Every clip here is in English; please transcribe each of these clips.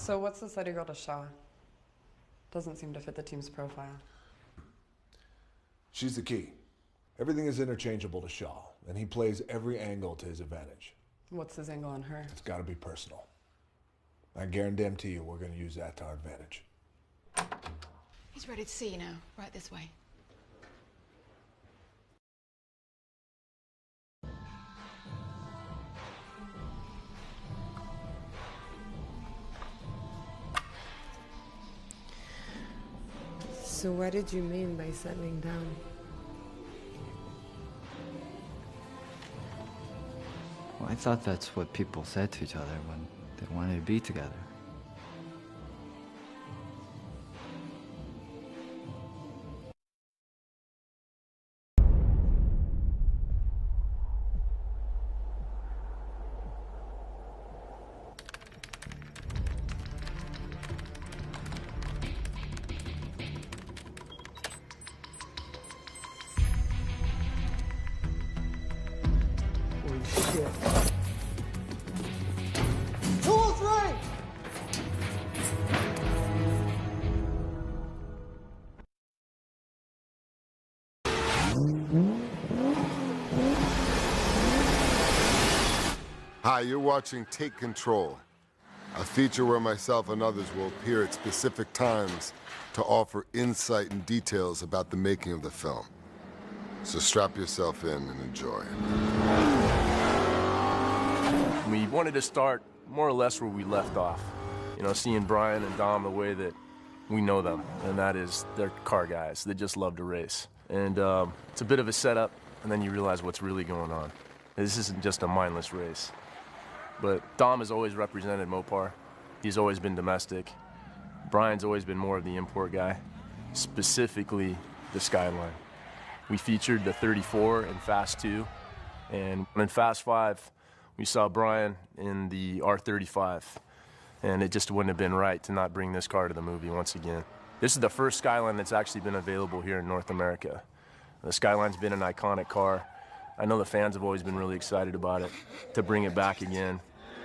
So what's the study girl to Shaw? Doesn't seem to fit the team's profile. She's the key. Everything is interchangeable to Shaw, and he plays every angle to his advantage. What's his angle on her? It's got to be personal. I guarantee you we're going to use that to our advantage. He's ready to see you now. Right this way. So what did you mean by settling down? Well, I thought that's what people said to each other when they wanted to be together. Hi, you're watching Take Control, a feature where myself and others will appear at specific times to offer insight and details about the making of the film. So strap yourself in and enjoy. We wanted to start more or less where we left off. You know, seeing Brian and Dom the way that we know them, and that is they're car guys. They just love to race. And it's a bit of a setup, and then you realize what's really going on. This isn't just a mindless race. But Dom has always represented Mopar. He's always been domestic. Brian's always been more of the import guy, specifically the Skyline. We featured the 34 in Fast 2, and in Fast 5, we saw Brian in the R35, and it just wouldn't have been right to not bring this car to the movie once again. This is the first Skyline that's actually been available here in North America. The Skyline's been an iconic car. I know the fans have always been really excited about it. To bring it back again,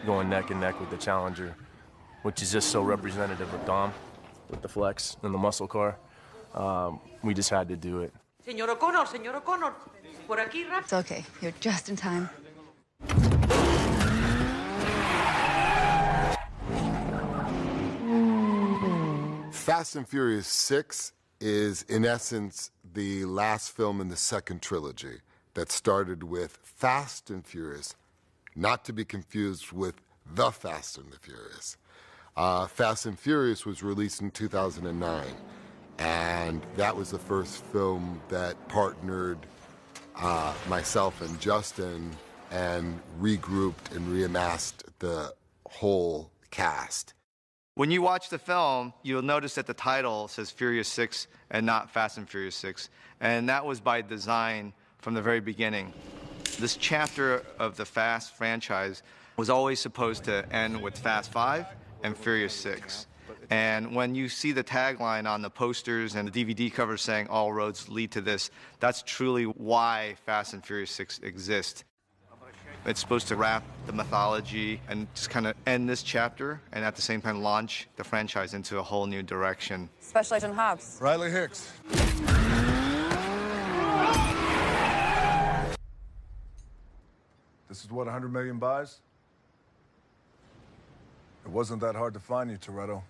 going neck and neck with the Challenger, which is just so representative of Dom with the Flex and the muscle car, we just had to do it. Señor O'Connor, por aquí rápido. It's okay. You're just in time. Fast and Furious 6 is, in essence, the last film in the second trilogy that started with Fast and Furious, not to be confused with The Fast and the Furious. Fast and Furious was released in 2009, and that was the first film that partnered myself and Justin and regrouped and reamassed the whole cast. When you watch the film, you'll notice that the title says Furious 6 and not Fast and Furious 6, and that was by design from the very beginning. This chapter of the Fast franchise was always supposed to end with Fast 5 and Furious 6. And when you see the tagline on the posters and the DVD covers saying all roads lead to this, that's truly why Fast and Furious 6 exists. It's supposed to wrap the mythology and just kind of end this chapter and at the same time launch the franchise into a whole new direction. Special Agent Hobbs. Riley Hicks. This is what 100 million buys? It wasn't that hard to find you, Toretto.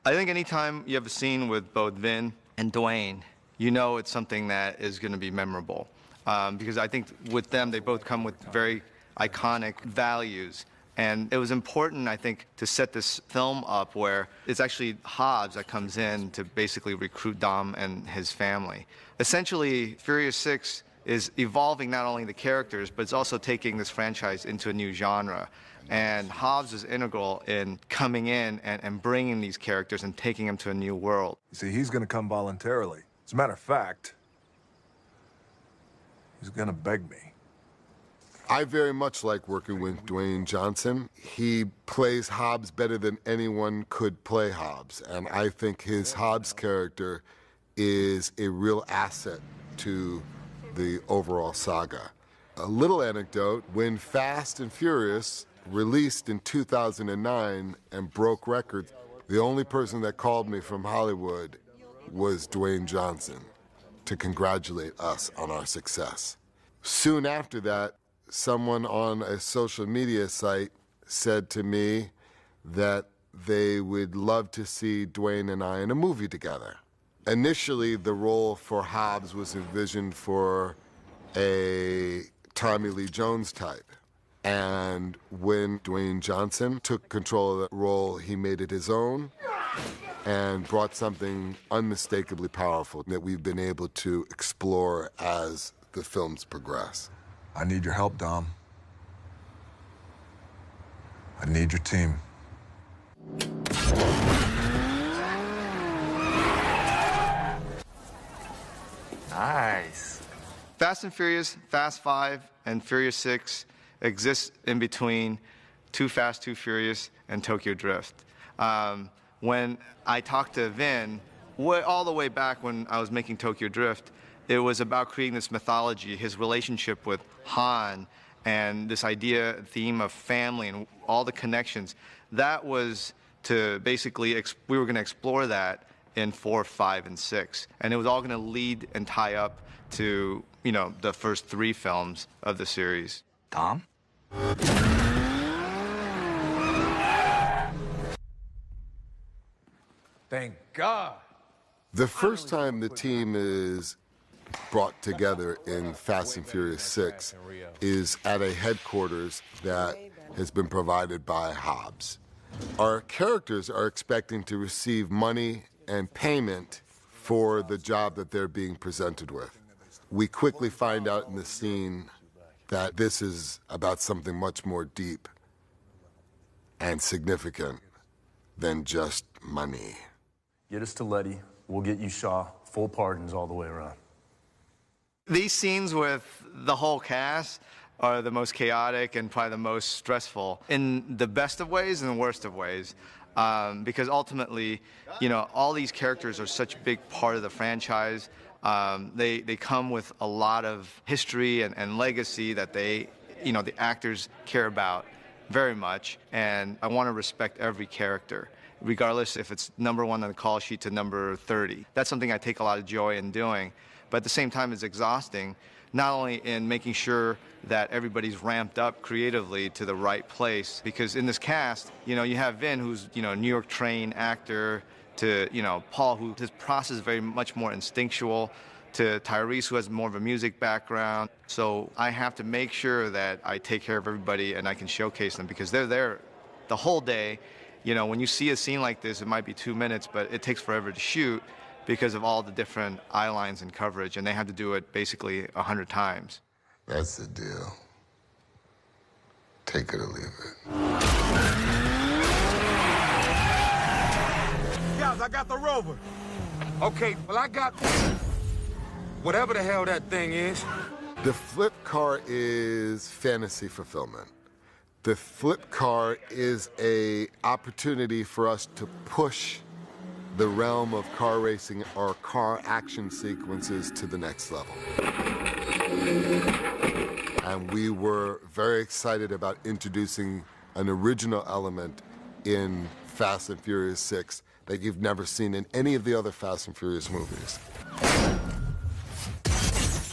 I think anytime you have a scene with both Vin and Dwayne, you know it's something that is going to be memorable. Because I think with them, they both come with very iconic values. And it was important, I think, to set this film up where it's actually Hobbs that comes in to basically recruit Dom and his family. Essentially, Furious 6 is evolving not only the characters, but it's also taking this franchise into a new genre. And Hobbs is integral in coming in and bringing these characters and taking them to a new world. You see, he's going to come voluntarily. As a matter of fact, he's going to beg me. I very much like working with Dwayne Johnson. He plays Hobbs better than anyone could play Hobbs, and I think his Hobbs character is a real asset to the overall saga. A little anecdote, when Fast and Furious released in 2009 and broke records, the only person that called me from Hollywood was Dwayne Johnson to congratulate us on our success. Soon after that, someone on a social media site said to me that they would love to see Dwayne and I in a movie together. Initially, the role for Hobbs was envisioned for a Tommy Lee Jones type. And when Dwayne Johnson took control of that role, he made it his own and brought something unmistakably powerful that we've been able to explore as the films progress. I need your help, Dom. I need your team. Nice. Fast and Furious, Fast 5, and Furious 6 exist in between Too Fast, Too Furious, and Tokyo Drift. When I talked to Vin, all the way back when I was making Tokyo Drift, it was about creating this mythology, his relationship with Han, and this theme of family and all the connections. That was to basically, we were going to explore that in 4, 5, and 6. And it was all going to lead and tie up to, the first 3 films of the series. Dom? Thank God. The first time the team is brought together in Fast and Furious 6 is at a headquarters that has been provided by Hobbs. Our characters are expecting to receive money and payment for the job that they're being presented with. We quickly find out in the scene that this is about something much more deep and significant than just money. Get us to Letty, we'll get you Shaw, full pardons all the way around. These scenes with the whole cast are the most chaotic and probably the most stressful in the best of ways and the worst of ways. Because ultimately, all these characters are such a big part of the franchise. They come with a lot of history and legacy that the actors care about very much. And I want to respect every character, regardless if it's number 1 on the call sheet to number 30. That's something I take a lot of joy in doing. But at the same time, it's exhausting, not only in making sure that everybody's ramped up creatively to the right place, because in this cast, you have Vin, who's, a New York trained actor, to, Paul, who his process is very much more instinctual, to Tyrese, who has more of a music background. So I have to make sure that I take care of everybody and I can showcase them, because they're there the whole day. When you see a scene like this, it might be 2 minutes, but it takes forever to shoot because of all the different eye lines and coverage, and they have to do it basically 100 times. That's the deal. Take it or leave it. Guys, I got the Rover. Okay, well, I got whatever the hell that thing is. The flip car is fantasy fulfillment. The flip car is an opportunity for us to push the realm of car racing or car action sequences to the next level. And we were very excited about introducing an original element in Fast and Furious 6 that you've never seen in any of the other Fast and Furious movies.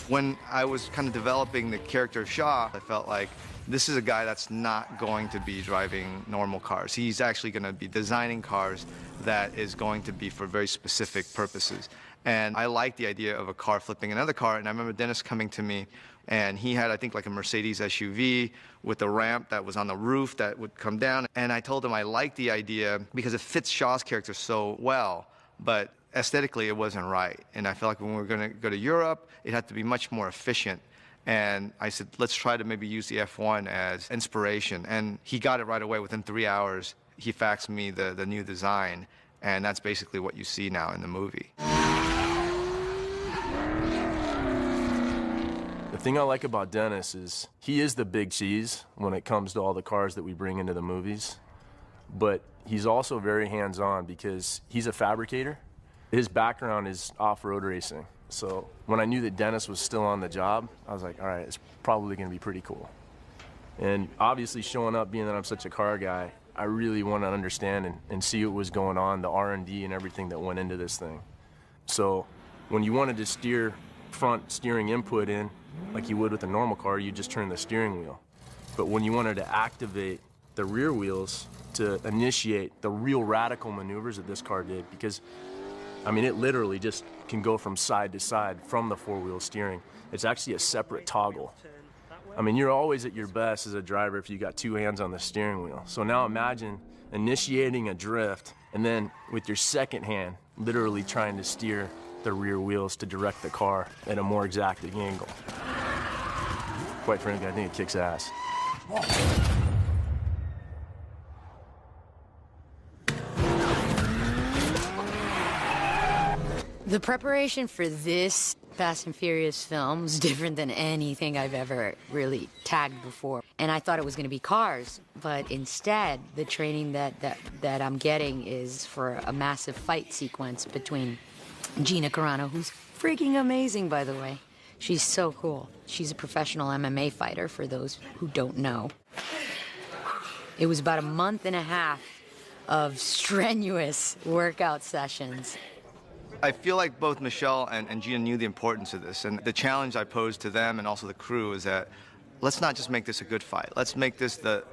When I was kind of developing the character of Shaw, I felt like this is a guy that's not going to be driving normal cars. He's actually going to be designing cars that is going to be for very specific purposes. And I like the idea of a car flipping another car. And I remember Dennis coming to me, and he had, I think, like a Mercedes SUV with a ramp that was on the roof that would come down. And I told him I liked the idea because it fits Shaw's character so well, but aesthetically it wasn't right. And I felt like when we were going to go to Europe, it had to be much more efficient. And I said, let's try to maybe use the F1 as inspiration. And he got it right away. Within 3 hours, he faxed me the new design. And that's basically what you see now in the movie. The thing I like about Dennis is he is the big cheese when it comes to all the cars that we bring into the movies. But he's also very hands-on because he's a fabricator. His background is off-road racing. So when I knew that Dennis was still on the job, I was like, all right, it's probably going to be pretty cool. And obviously showing up, being that I'm such a car guy, I really want to understand and see what was going on, the R&D and everything that went into this thing. So when you wanted to steer front steering input in, like you would with a normal car, you just turn the steering wheel. But when you wanted to activate the rear wheels to initiate the real radical maneuvers that this car did, because, I mean, it literally just can go from side to side from the four-wheel steering. It's actually a separate toggle. I mean, you're always at your best as a driver if you got two hands on the steering wheel. So now imagine initiating a drift and then with your second hand literally trying to steer the rear wheels to direct the car at a more exacting angle. Quite frankly, I think it kicks ass. The preparation for this Fast and Furious film was different than anything I've ever really tagged before. And I thought it was going to be cars, but instead, the training that I'm getting is for a massive fight sequence between Gina Carano, who's freaking amazing, by the way. She's so cool. She's a professional MMA fighter, for those who don't know. It was about a month and a half of strenuous workout sessions. I feel like both Michelle and Gina knew the importance of this, and the challenge I posed to them and also the crew is that let's not just make this a good fight. Let's make this the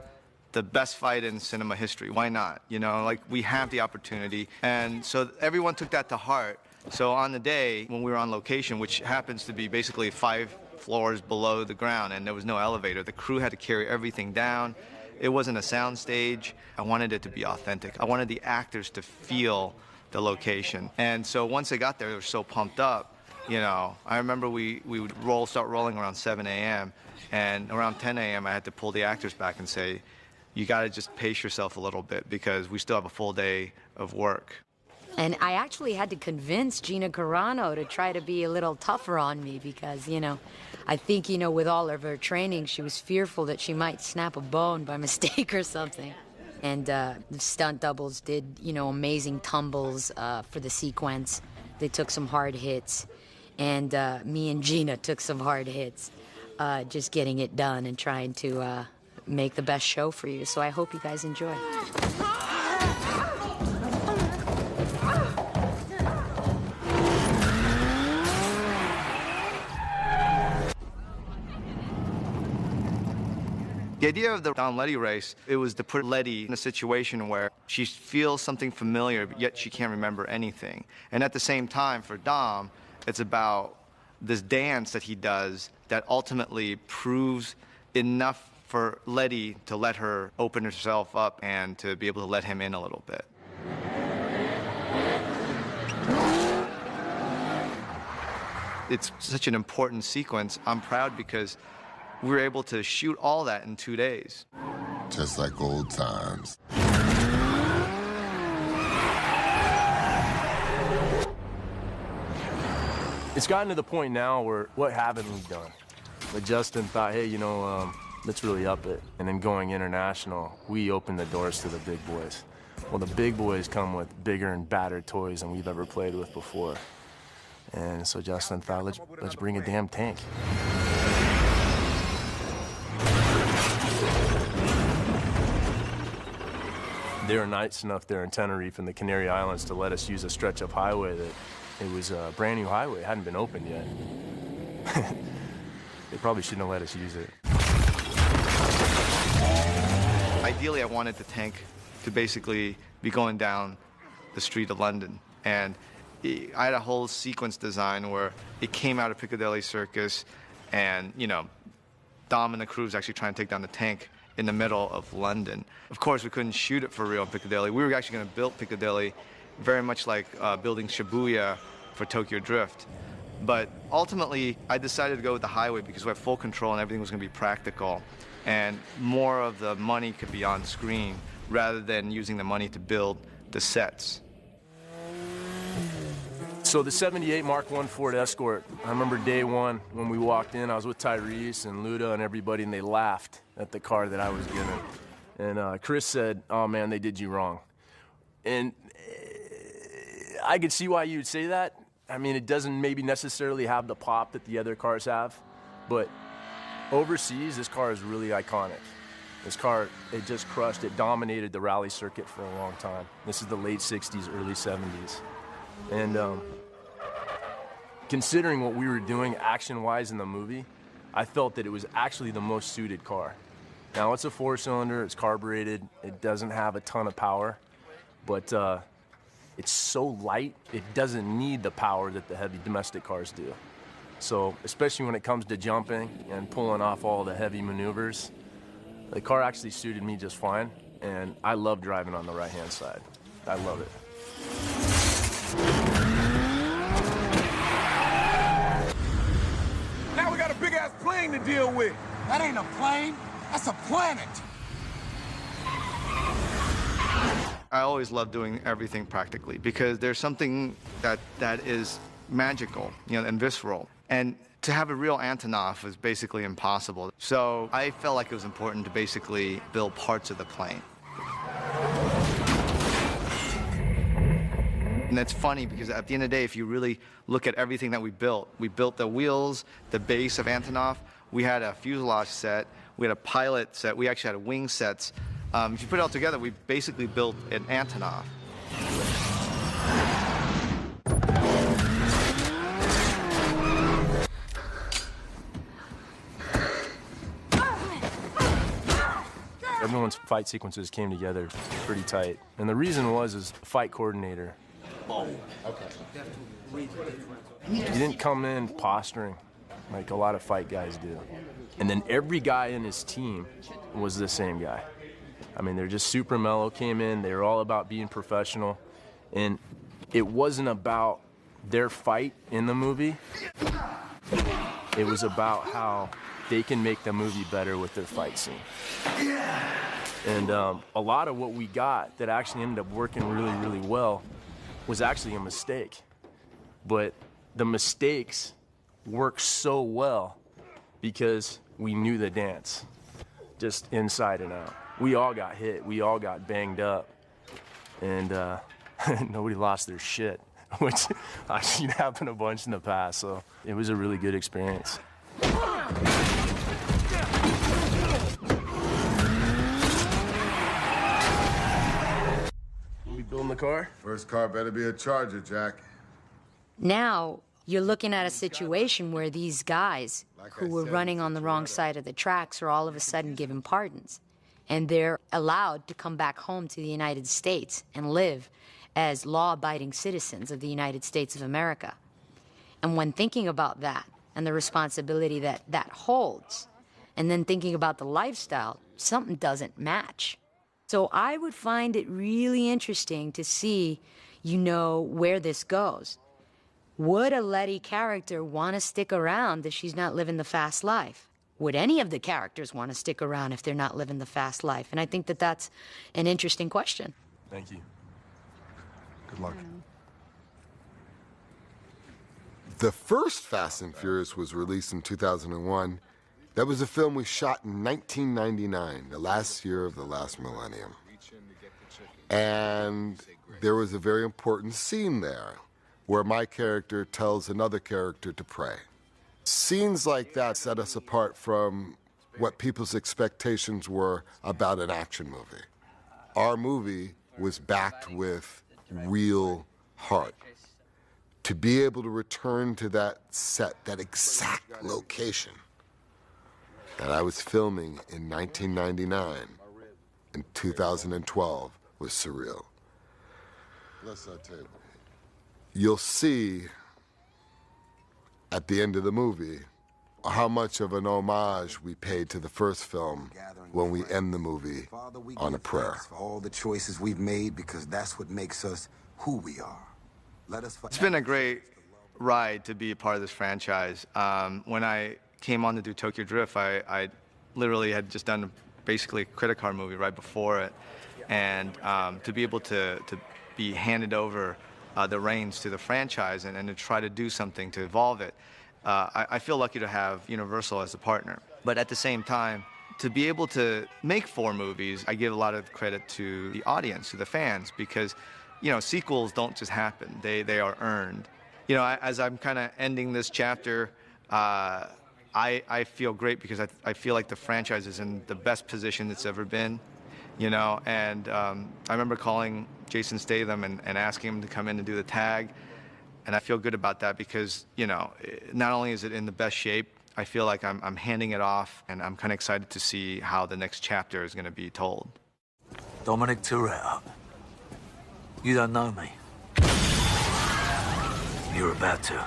best fight in cinema history. Why not? You know, like, we have the opportunity. And so everyone took that to heart. So on the day when we were on location, which happens to be basically 5 floors below the ground and there was no elevator, the crew had to carry everything down. It wasn't a sound stage. I wanted it to be authentic. I wanted the actors to feel the location. And so once they got there, they were so pumped up. You know, I remember we would start rolling around 7 a.m. and around 10 a.m. I had to pull the actors back and say, you got to just pace yourself a little bit because we still have a full day of work. And I actually had to convince Gina Carano to try to be a little tougher on me because, you know, I think, you know, with all of her training, she was fearful that she might snap a bone by mistake or something. And the stunt doubles did, you know, amazing tumbles for the sequence. They took some hard hits. And me and Gina took some hard hits, just getting it done and trying to make the best show for you. So I hope you guys enjoy. The idea of the Dom Letty race, it was to put Letty in a situation where she feels something familiar, but yet she can't remember anything. And at the same time, for Dom, it's about this dance that he does that ultimately proves enough for Letty to let her open herself up and to be able to let him in a little bit. It's such an important sequence. I'm proud because we were able to shoot all that in 2 days. Just like old times. It's gotten to the point now where what haven't we done? But Justin thought, hey, you know, let's really up it. And then going international, we opened the doors to the big boys. Well, the big boys come with bigger and badder toys than we've ever played with before. And so Justin thought, let's bring a damn tank. They were nice enough there in Tenerife and the Canary Islands to let us use a stretch of highway that it was a brand new highway. It hadn't been opened yet. They probably shouldn't have let us use it. Ideally, I wanted the tank to basically be going down the street of London. And I had a whole sequence design where it came out of Piccadilly Circus and, you know, Dom and the crew was actually trying to take down the tank in the middle of London. Of course, we couldn't shoot it for real in Piccadilly. We were actually going to build Piccadilly very much like building Shibuya for Tokyo Drift. But ultimately, I decided to go with the highway because we have full control and everything was going to be practical. And more of the money could be on screen rather than using the money to build the sets. So the 78 Mark I Ford Escort, I remember day one when we walked in, I was with Tyrese and Luda and everybody, and they laughed at the car that I was given. And Chris said, oh man, they did you wrong. And I could see why you would say that. I mean, it doesn't maybe necessarily have the pop that the other cars have, but Overseas, this car is really iconic. This car, it just crushed. It dominated the rally circuit for a long time. This is the late 60s, early 70s. And considering what we were doing action-wise in the movie, I felt that it was actually the most suited car. Now, it's a 4-cylinder, it's carbureted, it doesn't have a ton of power, but it's so light, it doesn't need the power that the heavy domestic cars do. So, especially when it comes to jumping and pulling off all the heavy maneuvers, the car actually suited me just fine, and I love driving on the right-hand side. I love it. Now we got a big-ass plane to deal with. That ain't a plane, that's a planet. I always love doing everything practically because there's something that is magical, and visceral. And to have a real Antonov is basically impossible. So I felt like it was important to basically build parts of the plane. And that's funny because at the end of the day, if you really look at everything that we built the wheels, the base of Antonov, we had a fuselage set, we had a pilot set, we actually had wing sets. If you put it all together, we basically built an Antonov. Everyone's fight sequences came together pretty tight. And the reason was the fight coordinator. He didn't come in posturing like a lot of fight guys do. And then every guy in his team was the same guy. I mean, they're just super mellow, came in, they were all about being professional. And it wasn't about their fight in the movie. It was about how they can make the movie better with their fight scene. And a lot of what we got that actually ended up working really, really well was actually a mistake. But the mistakes worked so well because we knew the dance, just inside and out. We all got hit, we all got banged up, and nobody lost their shit, which I've seen happen a bunch in the past, so it was a really good experience. We building the car? First car better be a Charger, Jack. Now, you're looking at a situation where these guys who were running on the wrong side of the tracks are all of a sudden given pardons. And they're allowed to come back home to the United States and live as law-abiding citizens of the United States of America. And when thinking about that and the responsibility that that holds, and then thinking about the lifestyle, something doesn't match. So I would find it really interesting to see, where this goes. Would a Letty character want to stick around if she's not living the fast life? Would any of the characters want to stick around if they're not living the fast life? And I think that that's an interesting question. Thank you. Good luck. The first Fast and Furious was released in 2001. That was a film we shot in 1999, the last year of the last millennium. And there was a very important scene there where my character tells another character to pray. Scenes like that set us apart from what people's expectations were about an action movie. Our movie was backed with real heart. To be able to return to that set, that exact location that I was filming in 1999 and 2012 was surreal. You'll see at the end of the movie how much of an homage we paid to the first film when we end the movie on a prayer. For all the choices we've made, because that's what makes us who we are. It's been a great ride to be a part of this franchise. When I came on to do Tokyo Drift, I literally had just done basically a credit card movie right before it. And to be able to be handed over the reins to the franchise and to try to do something to evolve it, I feel lucky to have Universal as a partner. But at the same time, to be able to make 4 movies, I give a lot of credit to the audience, to the fans, because sequels don't just happen. They are earned. As I'm kind of ending this chapter, I feel great because I feel like the franchise is in the best position it's ever been, you know, and I remember calling Jason Statham and asking him to come in and do the tag, and I feel good about that because, you know, not only is it in the best shape, I feel like I'm handing it off, and I'm kind of excited to see how the next chapter is going to be told. Dominic Toretto, you don't know me. You're about to.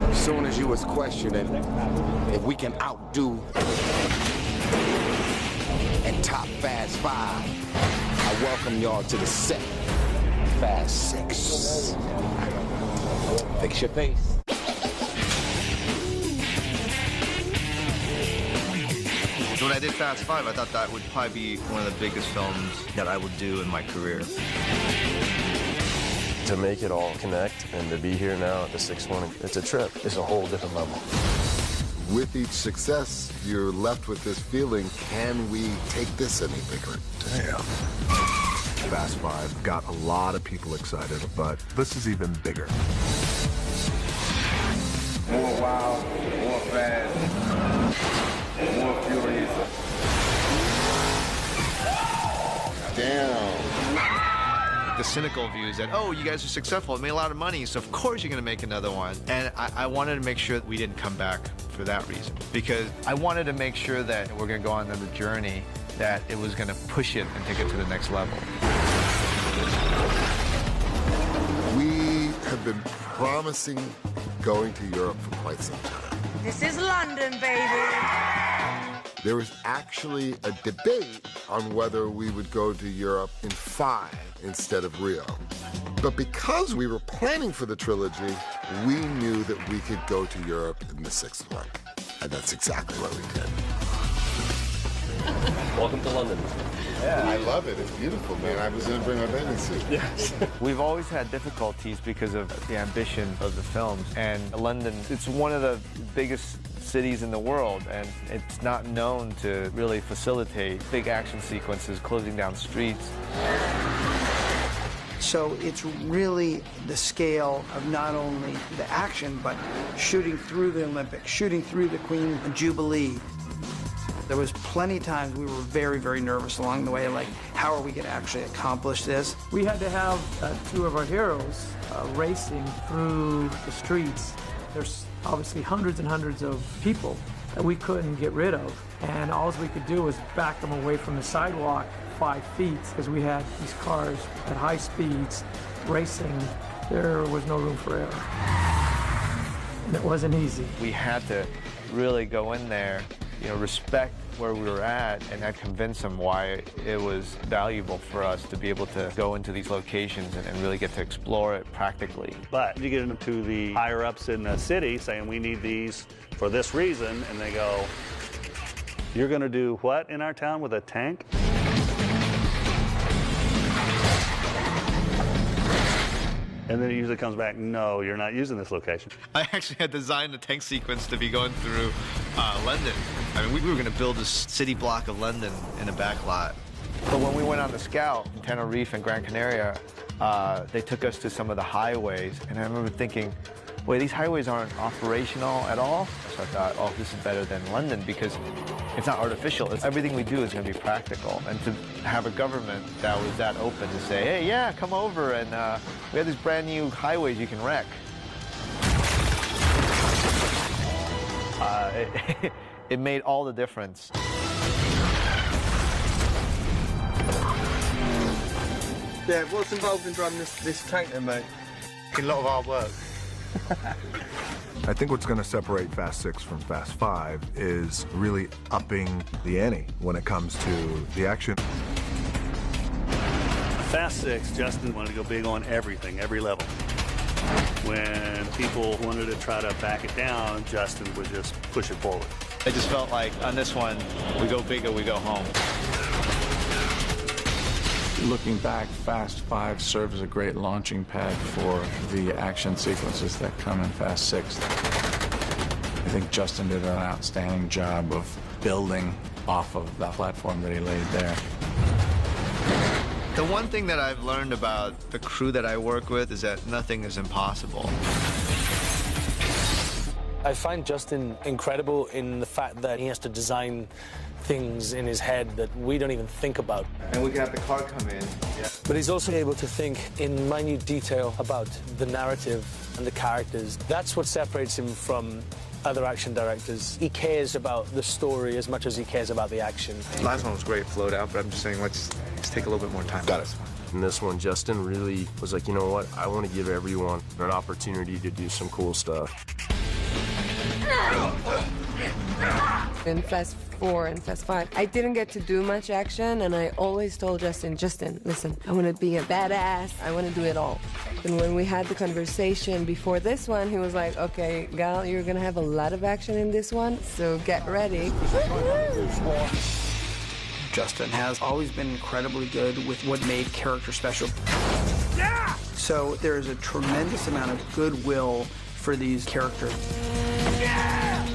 As soon as you was questioning if we can outdo and top Fast 5, I welcome y'all to the set, Fast 6. Fix your face. So when I did Fast 5, I thought that would probably be one of the biggest films that I would do in my career. To make it all connect and to be here now at the 6th one, it's a trip. It's a whole different level. With each success, you're left with this feeling, can we take this any bigger? Damn. Fast 5 got a lot of people excited, but this is even bigger. More wild, more fast, more furious. Damn. The cynical view is that, oh, you guys are successful, made a lot of money, so of course you're going to make another one. And I wanted to make sure that we didn't come back for that reason, because I wanted to make sure that we're going to go on another journey, that it was going to push it and take it to the next level. We have been promising going to Europe for quite some time. This is London, baby. There was actually a debate on whether we would go to Europe in 5 instead of Rio. But because we were planning for the trilogy, we knew that we could go to Europe in the 6th one. And that's exactly what we did. Welcome to London. Yeah, I love it. It's beautiful, man. I was going to bring my bathing suit. Yes. We've always had difficulties because of the ambition of the films. And London, it's one of the biggest cities in the world, and it's not known to really facilitate big action sequences, closing down streets. So it's really the scale of not only the action, but shooting through the Olympics, shooting through the Queen Jubilee. There was plenty of times we were very, very nervous along the way, like, how are we going to actually accomplish this? We had to have 2 of our heroes racing through the streets. There's obviously hundreds and hundreds of people that we couldn't get rid of, and all we could do was back them away from the sidewalk 5 feet, because we had these cars at high speeds racing. There was no room for error, and it wasn't easy. We had to really go in there, you know, respect where we were at, and I'd convince them why it was valuable for us to be able to go into these locations and really get to explore it practically. But you get into the higher-ups in the city saying, we need these for this reason, and they go, you're going to do what in our town with a tank? And then it usually comes back, no, you're not using this location. I actually had designed the tank sequence to be going through London. I mean, we were going to build a city block of London in a back lot. But when we went on the scout in Tenerife and Gran Canaria, they took us to some of the highways, and I remember thinking, wait, these highways aren't operational at all? So I thought, oh, this is better than London because it's not artificial. Everything we do is going to be practical. And to have a government that was that open to say, hey, yeah, come over, and we have these brand new highways you can wreck. It made all the difference. Yeah, what's involved in driving this tank then, mate? A lot of hard work. I think what's going to separate Fast 6 from Fast 5 is really upping the ante when it comes to the action. Fast 6, Justin wanted to go big on everything, every level. When people wanted to try to back it down, Justin would just push it forward. I just felt like on this one, we go big or we go home. Looking back, Fast 5 serves as a great launching pad for the action sequences that come in Fast 6. I think Justin did an outstanding job of building off of the platform that he laid there. The one thing that I've learned about the crew that I work with is that nothing is impossible. I find Justin incredible in the fact that he has to design things in his head that we don't even think about. And we can have the car come in. Yeah. But he's also able to think in minute detail about the narrative and the characters. That's what separates him from other action directors. He cares about the story as much as he cares about the action. Last one was great, flowed out, but I'm just saying let's take a little bit more time. Got it. In this one, Justin really was like, you know what? I want to give everyone an opportunity to do some cool stuff. In Fast 4 and Fast 5, I didn't get to do much action, and I always told Justin, listen, I want to be a badass. I want to do it all. And when we had the conversation before this one, he was like, okay, Gal, you're going to have a lot of action in this one, so get ready. Justin has always been incredibly good with what made character special. Yeah! So there's a tremendous amount of goodwill for these characters. Yeah!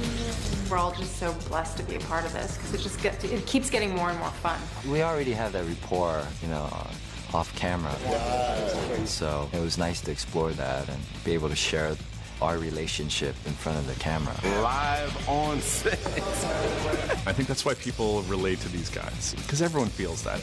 We're all just so blessed to be a part of this because it keeps getting more and more fun. We already have that rapport, off camera. Yeah. So it was nice to explore that and be able to share our relationship in front of the camera. Live on set. I think that's why people relate to these guys, because everyone feels that.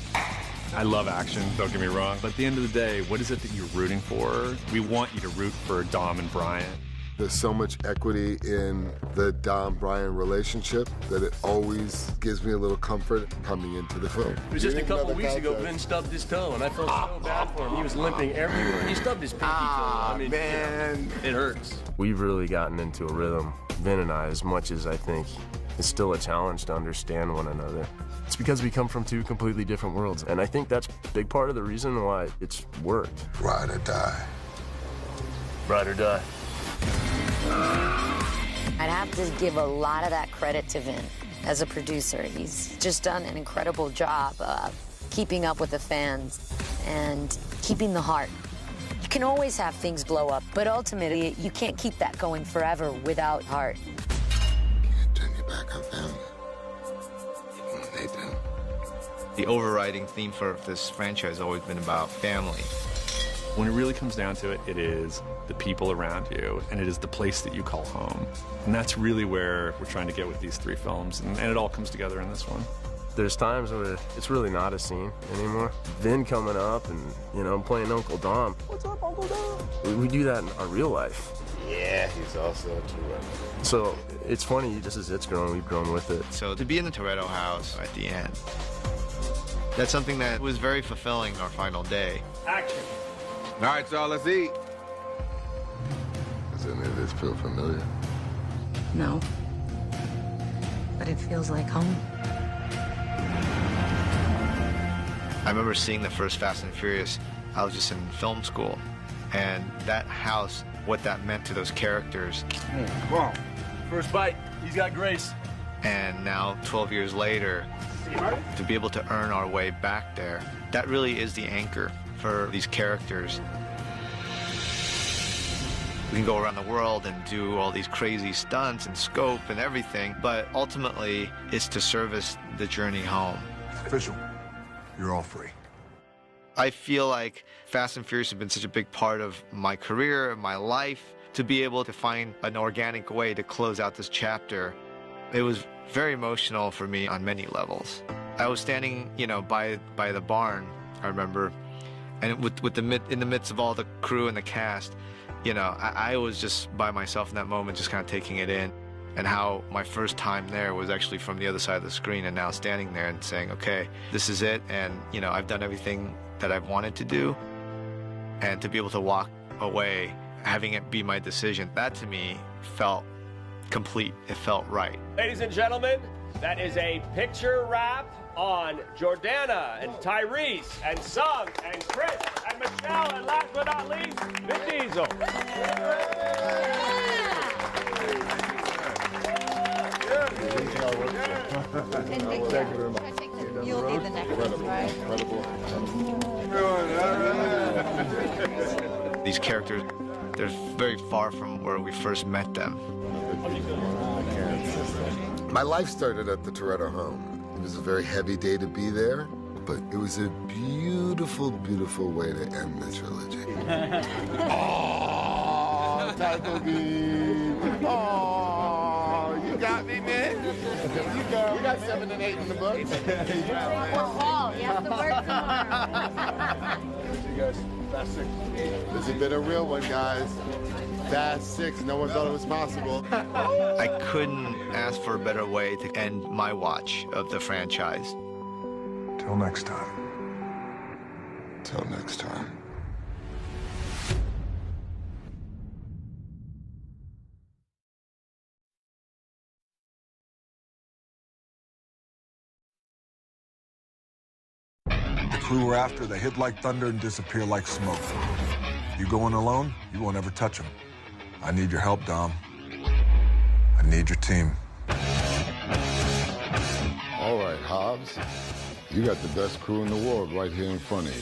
I love action, don't get me wrong, but at the end of the day, what is it that you're rooting for? We want you to root for Dom and Brian. There's so much equity in the Dom-Brian relationship that it always gives me a little comfort coming into the film. It was just a couple weeks ago, Ben stubbed his toe, and I felt so bad for him. He was limping everywhere. He stubbed his pinky toe. I mean, man, it hurts. We've really gotten into a rhythm, Vin and I, as much as I think it's still a challenge to understand one another. It's because we come from two completely different worlds, and I think that's a big part of the reason why it's worked. Ride or die. Ride or die. I'd have to give a lot of that credit to Vin as a producer. He's just done an incredible job of keeping up with the fans and keeping the heart. You can always have things blow up, but ultimately you can't keep that going forever without heart. Can't turn your back on family, even when they do. The overriding theme for this franchise has always been about family. When it really comes down to it, it is the people around you, and it is the place that you call home. And that's really where we're trying to get with these three films, and it all comes together in this one. There's times where it's really not a scene anymore. Vin coming up and, I'm playing Uncle Dom. What's up, Uncle Dom? We do that in our real life. Yeah, he's also a Toretto. So it's funny, just as it's grown, we've grown with it. So to be in the Toretto house at the end, that's something that was very fulfilling our final day. Action. All right, y'all, let's eat. Does any of this feel familiar? No. But it feels like home. I remember seeing the first Fast and Furious. I was just in film school. And that house, what that meant to those characters. Come on. First bite. He's got grace. And now, 12 years later, to be able to earn our way back there, that really is the anchor for these characters. We can go around the world and do all these crazy stunts and scope and everything, but ultimately, it's to service the journey home. Official. You're all free. I feel like Fast and Furious has been such a big part of my career, my life, to be able to find an organic way to close out this chapter. It was very emotional for me on many levels. I was standing, by the barn, I remember, and in the midst of all the crew and the cast, I was just by myself in that moment, just kind of taking it in, and how my first time there was actually from the other side of the screen, and now standing there and saying, okay, this is it, and I've done everything that I've wanted to do, and to be able to walk away, having it be my decision, that to me felt complete. It felt right. Ladies and gentlemen, that is a picture wrap on Jordana and Tyrese and Sung and Chris and Michelle, and last but not least, Vin Diesel. Thank you very much. You'll be the next one, right? These characters, they're very far from where we first met them. My life started at the Toretto home. It was a very heavy day to be there, but it was a beautiful, beautiful way to end the trilogy. Oh, Taco Bean. Oh, you got me, man. You got me. We got 7 and 8 in the book. Paul, you have to work tomorrow. See you guys. Fast 6. This has been a real one, guys. Fast 6. No one thought it was possible. I couldn't ask for a better way to end my watch of the franchise. Till next time. Till next time. The crew we're after, they hit like thunder and disappear like smoke. You go in alone, you won't ever touch them. I need your help, Dom. I need your team. All right, Hobbs. You got the best crew in the world right here in front of you.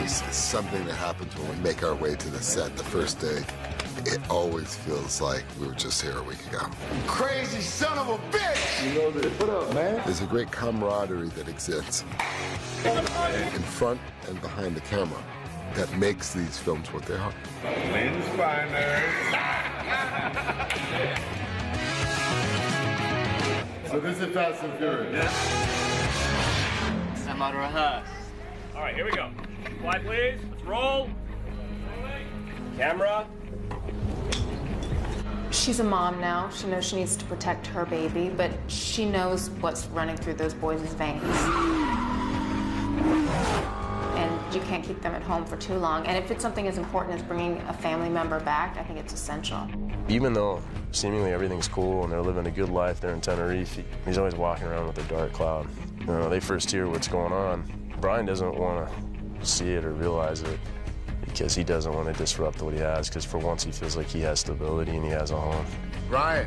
This is something that happens when we make our way to the set the first day. It always feels like we were just here a week ago. Crazy son of a bitch! You know this. What up, man? There's a great camaraderie that exists in front and behind the camera that makes these films what they are. Lens Finders. So this is Fast and Furious. I'm on rehearse. All right, here we go. Fly, please. Let's roll. Camera. She's a mom now. She knows she needs to protect her baby, but she knows what's running through those boys' veins. And you can't keep them at home for too long. And if it's something as important as bringing a family member back, I think it's essential. Even though seemingly everything's cool and they're living a good life there in Tenerife, he's always walking around with a dark cloud. You know, they first hear what's going on. Brian doesn't want to see it or realize it because he doesn't want to disrupt what he has, because for once he feels like he has stability and he has a home. Brian,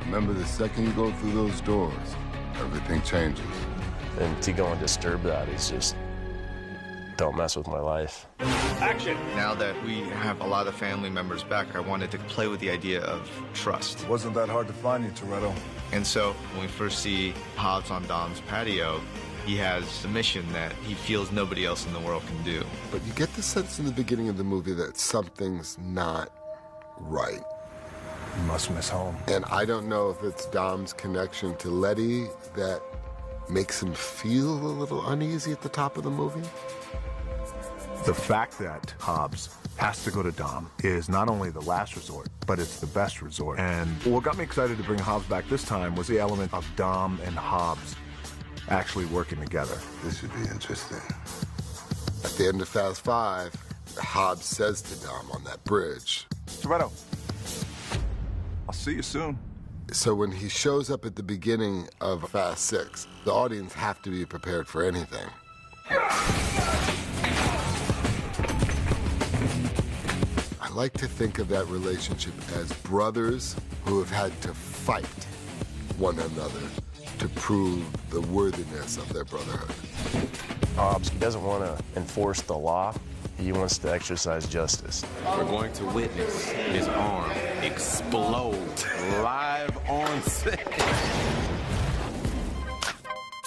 remember the second you go through those doors, everything changes. And to go and disturb that is just, don't mess with my life. Action! Now that we have a lot of family members back, I wanted to play with the idea of trust. It wasn't that hard to find you, Toretto. And so when we first see Hobbs on Dom's patio, he has a mission that he feels nobody else in the world can do. But you get the sense in the beginning of the movie that something's not right. You must miss home. And I don't know if it's Dom's connection to Letty that makes him feel a little uneasy at the top of the movie. The fact that Hobbs has to go to Dom is not only the last resort, but it's the best resort. And what got me excited to bring Hobbs back this time was the element of Dom and Hobbs actually working together. This should be interesting. At the end of Fast 5, Hobbs says to Dom on that bridge, Toretto, I'll see you soon. So when he shows up at the beginning of Fast 6, the audience have to be prepared for anything. I like to think of that relationship as brothers who have had to fight one another to prove the worthiness of their brotherhood. Hobbs, he doesn't want to enforce the law. He wants to exercise justice. We're going to witness his arm explode live on set.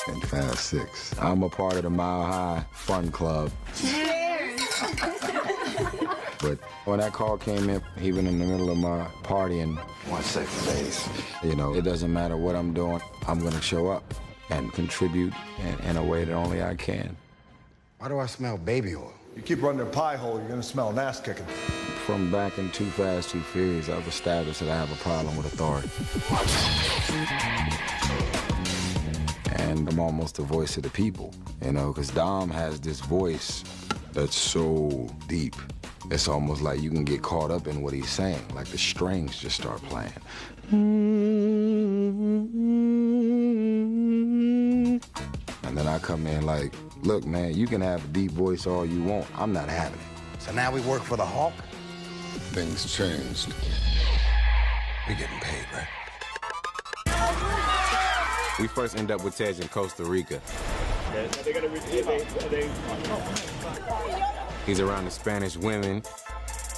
In Fast 6, I'm a part of the Mile High Fun Club. Cheers! But when that call came in, even in the middle of my partying, 1 second, face. You know, it doesn't matter what I'm doing, I'm gonna show up and contribute in a way that only I can. Why do I smell baby oil? You keep running a pie hole, you're gonna smell an ass kicking. From back in Too Fast, Too Furious, I've established that I have a problem with authority. And I'm almost the voice of the people, you know, because Dom has this voice that's so deep. It's almost like you can get caught up in what he's saying, like the strings just start playing. And then I come in like, look, man, you can have a deep voice all you want. I'm not having it. So now we work for the Hawk? Things changed. We're getting paid, right? We first end up with Tej in Costa Rica. He's around the Spanish women.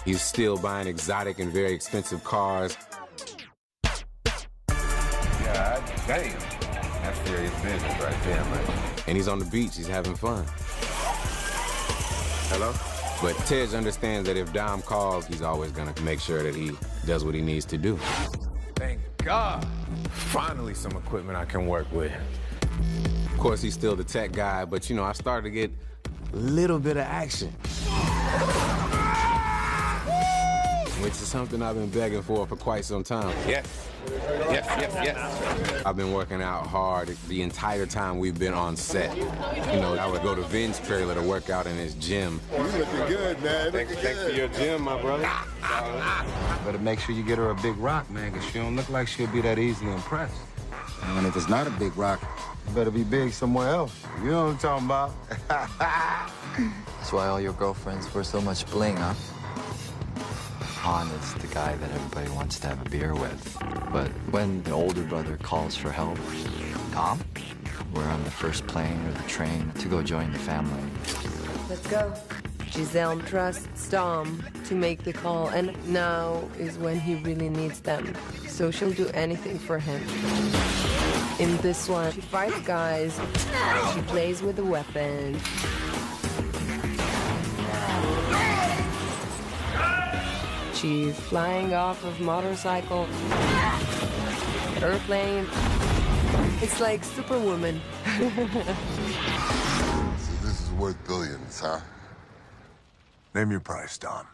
He's still buying exotic and very expensive cars. God damn. That's serious business right there, man. And he's on the beach. He's having fun. Hello? But Tej understands that if Dom calls, he's always going to make sure that he does what he needs to do. Thank God. Finally some equipment I can work with. Of course, he's still the tech guy, but, you know, I started to get a little bit of action. Which is something I've been begging for quite some time. Yes. Yes, yes, yes. I've been working out hard the entire time we've been on set. You know, I would go to Vin's trailer to work out in his gym. You looking good, man. Thanks for your gym, my brother. Better make sure you get her a big rock, man, because she don't look like she'll be that easily impressed. And if it's not a big rock, it better be big somewhere else. You know what I'm talking about? That's why all your girlfriends wear so much bling, huh? Han is the guy that everybody wants to have a beer with. But when the older brother calls for help, Dom, we're on the first plane or the train to go join the family. Let's go. Giselle trusts Dom to make the call, and now is when he really needs them. So she'll do anything for him. In this one, she fights guys, she plays with a weapon. She's flying off of motorcycle, airplane. It's like Superwoman. So this is worth billions, huh? Name your price, Dom.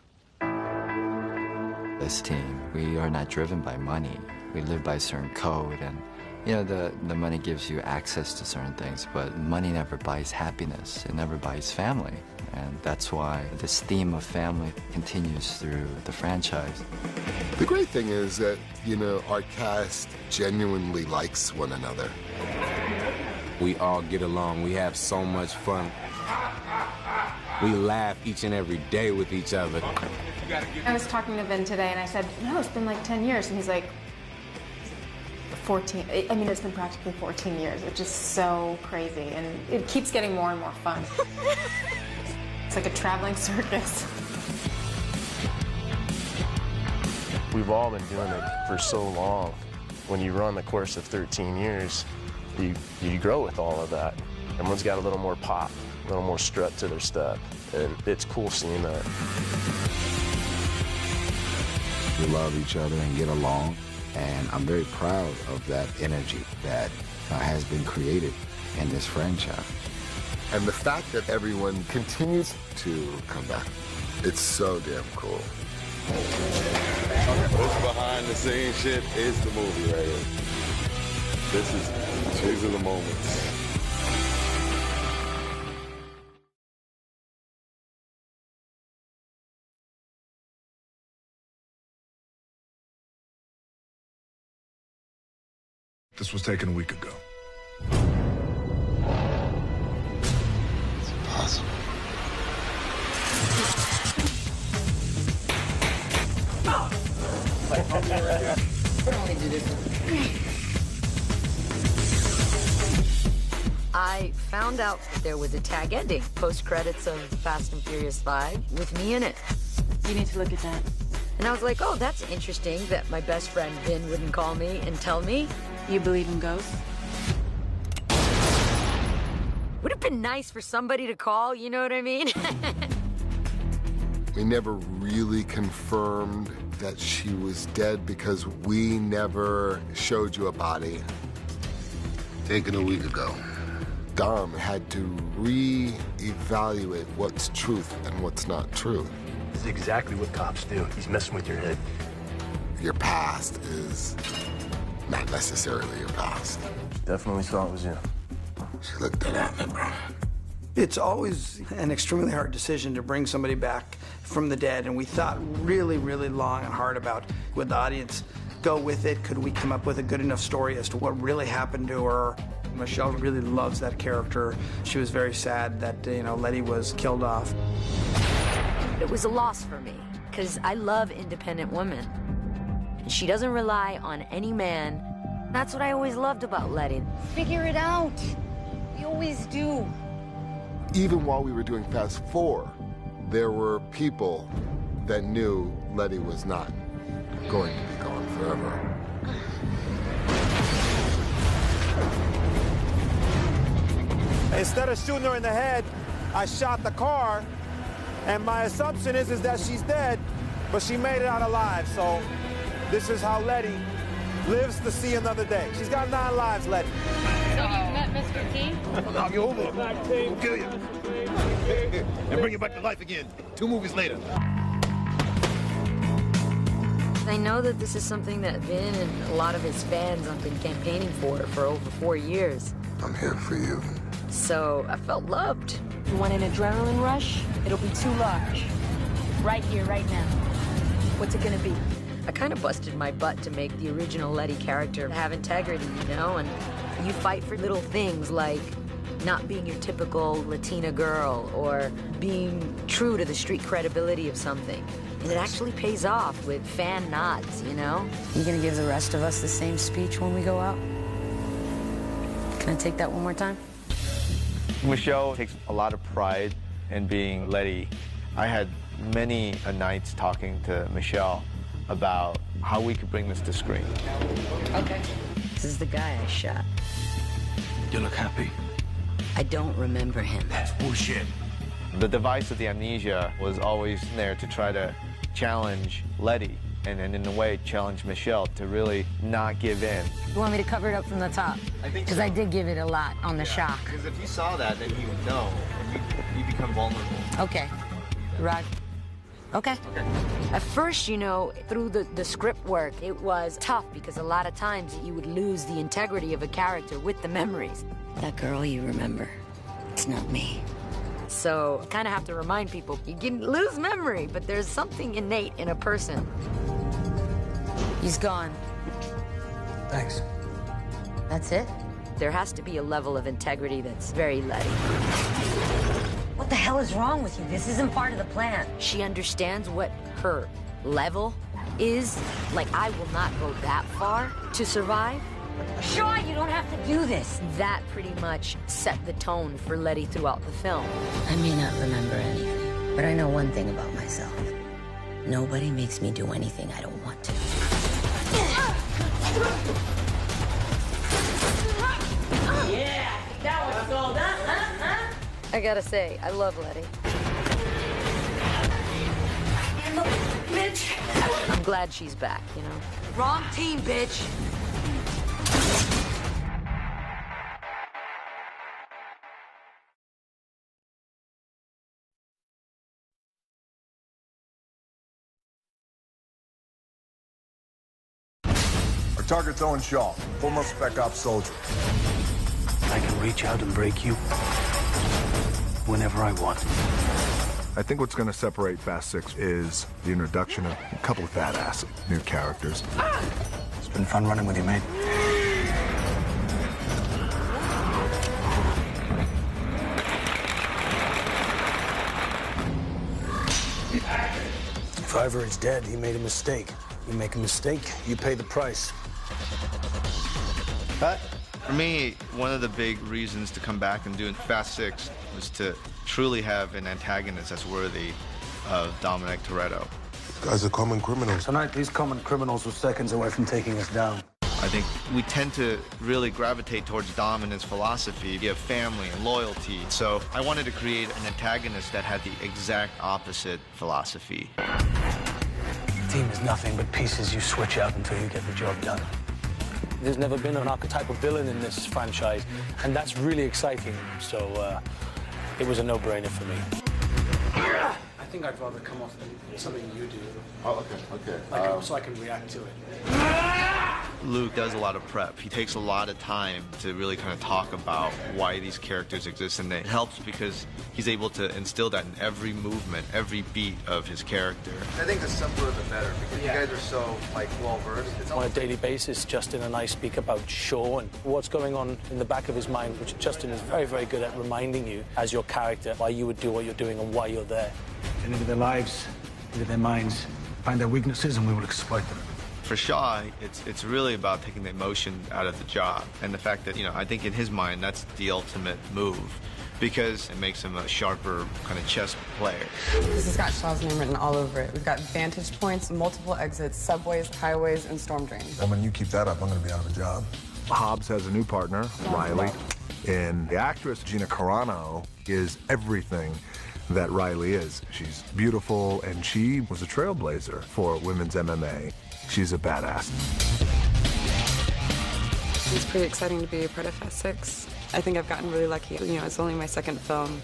This team, we are not driven by money. We live by a certain code, and you know, the money gives you access to certain things, but money never buys happiness. It never buys family. And that's why this theme of family continues through the franchise. The great thing is that, you know, our cast genuinely likes one another. We all get along. We have so much fun. We laugh each and every day with each other. I was talking to Vin today, and I said, no, it's been like 10 years. And he's like, 14. I mean, it's been practically 14 years, which is so crazy. And it keeps getting more and more fun. It's like a traveling circus. We've all been doing it for so long. When you run the course of 13 years, you grow with all of that. Everyone's got a little more pop, a little more strut to their step, and it's cool seeing that. We love each other and get along, and I'm very proud of that energy that has been created in this franchise. And the fact that everyone continues to come back, it's so damn cool. This behind the scenes shit is the movie right here. These are the moments. This was taken a week ago. It's impossible. I found out there was a tag ending, post-credits of Fast and Furious 5, with me in it. You need to look at that. And I was like, oh, that's interesting that my best friend Vin wouldn't call me and tell me. You believe in ghosts? Would have been nice for somebody to call, you know what I mean? We never really confirmed that she was dead because we never showed you a body. Taken a week ago. Dom had to re-evaluate what's truth and what's not truth. This is exactly what cops do. He's messing with your head. Your past is not necessarily your past. Definitely thought it was you. She looked at me, bro. It's always an extremely hard decision to bring somebody back from the dead, and we thought really, really long and hard about, would the audience go with it? Could we come up with a good enough story as to what really happened to her? Michelle really loves that character. She was very sad that, Letty was killed off. It was a loss for me, because I love independent women. And she doesn't rely on any man. That's what I always loved about Letty. Figure it out. We always do. Even while we were doing Fast 4, there were people that knew Letty was not going to be gone forever. Instead of shooting her in the head, I shot the car, and my assumption is that she's dead, but she made it out alive, so this is how Letty lives to see another day. She's got 9 lives, Letty. So you met Mr. T? I'll knock you over. We'll kill you. And bring you back to life again 2 movies later. I know that this is something that Vin and a lot of his fans have been campaigning for over 4 years. I'm here for you. So I felt loved. You want an adrenaline rush? It'll be too large. Right here, right now. What's it gonna be? I kind of busted my butt to make the original Letty character have integrity, you know? And you fight for little things like not being your typical Latina girl or being true to the street credibility of something. And it actually pays off with fan nods, you know? You gonna give the rest of us the same speech when we go out? Can I take that one more time? Michelle takes a lot of pride in being Letty. I had many nights talking to Michelle about how we could bring this to screen. Okay. This is the guy I shot. You look happy. I don't remember him. That's bullshit. The device of the amnesia was always there to try to challenge Letty and in a way challenge Michelle to really not give in. You want me to cover it up from the top? I think Because so. I did give it a lot on the shock. Because if you saw that, then you would know, and you become vulnerable. Okay. Rod. Okay. At first, you know, through the script work, it was tough because a lot of times you would lose the integrity of a character with the memories. That girl you remember, it's not me. So, kind of have to remind people, you can lose memory, but there's something innate in a person. He's gone. Thanks. That's it? There has to be a level of integrity that's very Letty. What the hell is wrong with you? This isn't part of the plan. She understands what her level is. Like, I will not go that far to survive. Sure, you don't have to do this. That pretty much set the tone for Letty throughout the film. I may not remember anything, but I know one thing about myself. Nobody makes me do anything I don't want to. Yeah, that was gold, huh? I gotta say, I love Letty. Bitch. I'm glad she's back, you know? Wrong team, bitch. Our target's Owen Shaw, former Spec Ops soldier. I can reach out and break you whenever I want. I think what's going to separate Fast 6 is the introduction of a couple of badass new characters. It's been fun running with you, mate. If Ivor is dead, he made a mistake. You make a mistake, you pay the price. For me, one of the big reasons to come back and do Fast 6 was to truly have an antagonist that's worthy of Dominic Toretto. Guys are common criminals. Tonight, these common criminals were seconds away from taking us down. I think we tend to really gravitate towards Dom and his philosophy. You have family and loyalty. So I wanted to create an antagonist that had the exact opposite philosophy. Team is nothing but pieces you switch out until you get the job done. There's never been an archetypal villain in this franchise, and that's really exciting. So it was a no-brainer for me. I think I'd rather come off than something you do. Oh, okay. So I can react to it. Luke does a lot of prep. He takes a lot of time to really kind of talk about why these characters exist, and it helps because he's able to instill that in every movement, every beat of his character. I think the simpler the better, because you guys are so, well-versed. On a daily basis, Justin and I speak about Shaw and what's going on in the back of his mind, which Justin is very, very good at reminding you as your character why you would do what you're doing and why you're there. and into their lives, into their minds, find their weaknesses, and we will exploit them. For Shaw, it's really about taking the emotion out of the job, and the fact that, I think in his mind that's the ultimate move, because it makes him a sharper kind of chess player. This has got Shaw's name written all over it. We've got vantage points, multiple exits, subways, highways, and storm drains. And when you keep that up, I'm going to be out of a job. Hobbs has a new partner, Riley, and the actress Gina Carano is everything that Riley is. She's beautiful, and she was a trailblazer for women's MMA. She's a badass. It's pretty exciting to be a part of Fast 6. I think I've gotten really lucky. It's only my second film.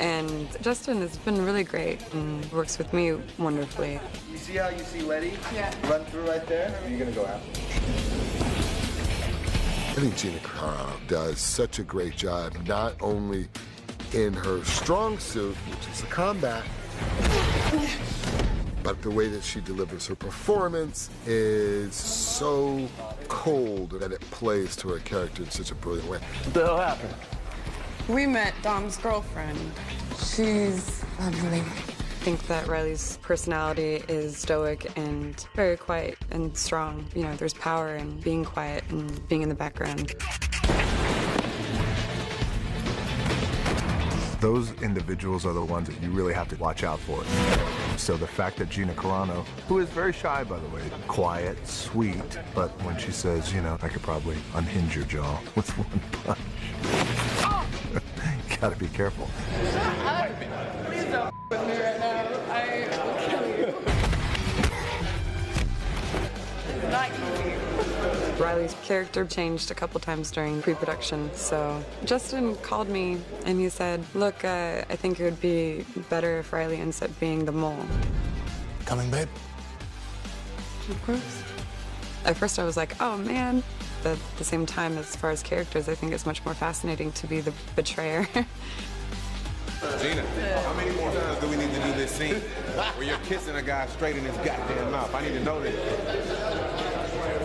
And Justin has been really great and works with me wonderfully. You see how you see Letty? Yeah. Run through right there? Or are you going to go after? I think Gina Carano does such a great job, not only in her strong suit, which is the combat, but the way that she delivers her performance is so cold that it plays to her character in such a brilliant way. What the hell happened? We met Dom's girlfriend. She's lovely. I think that Riley's personality is stoic and very quiet and strong. There's power in being quiet and being in the background. Those individuals are the ones that you really have to watch out for. So the fact that Gina Carano, who is very shy, by the way, quiet, sweet, but when she says, I could probably unhinge your jaw with one punch. You gotta be careful. Please don't with me right now. I will kill you. It's not easy. Riley's character changed a couple times during pre-production, so Justin called me and he said, look, I think it would be better if Riley ends up being the mole. Coming, babe? Of course. At first I was like, oh man. But at the same time, as far as characters, I think it's much more fascinating to be the betrayer. Gina, how many more times do we need to do this scene where you're kissing a guy straight in his goddamn mouth? I need to know this.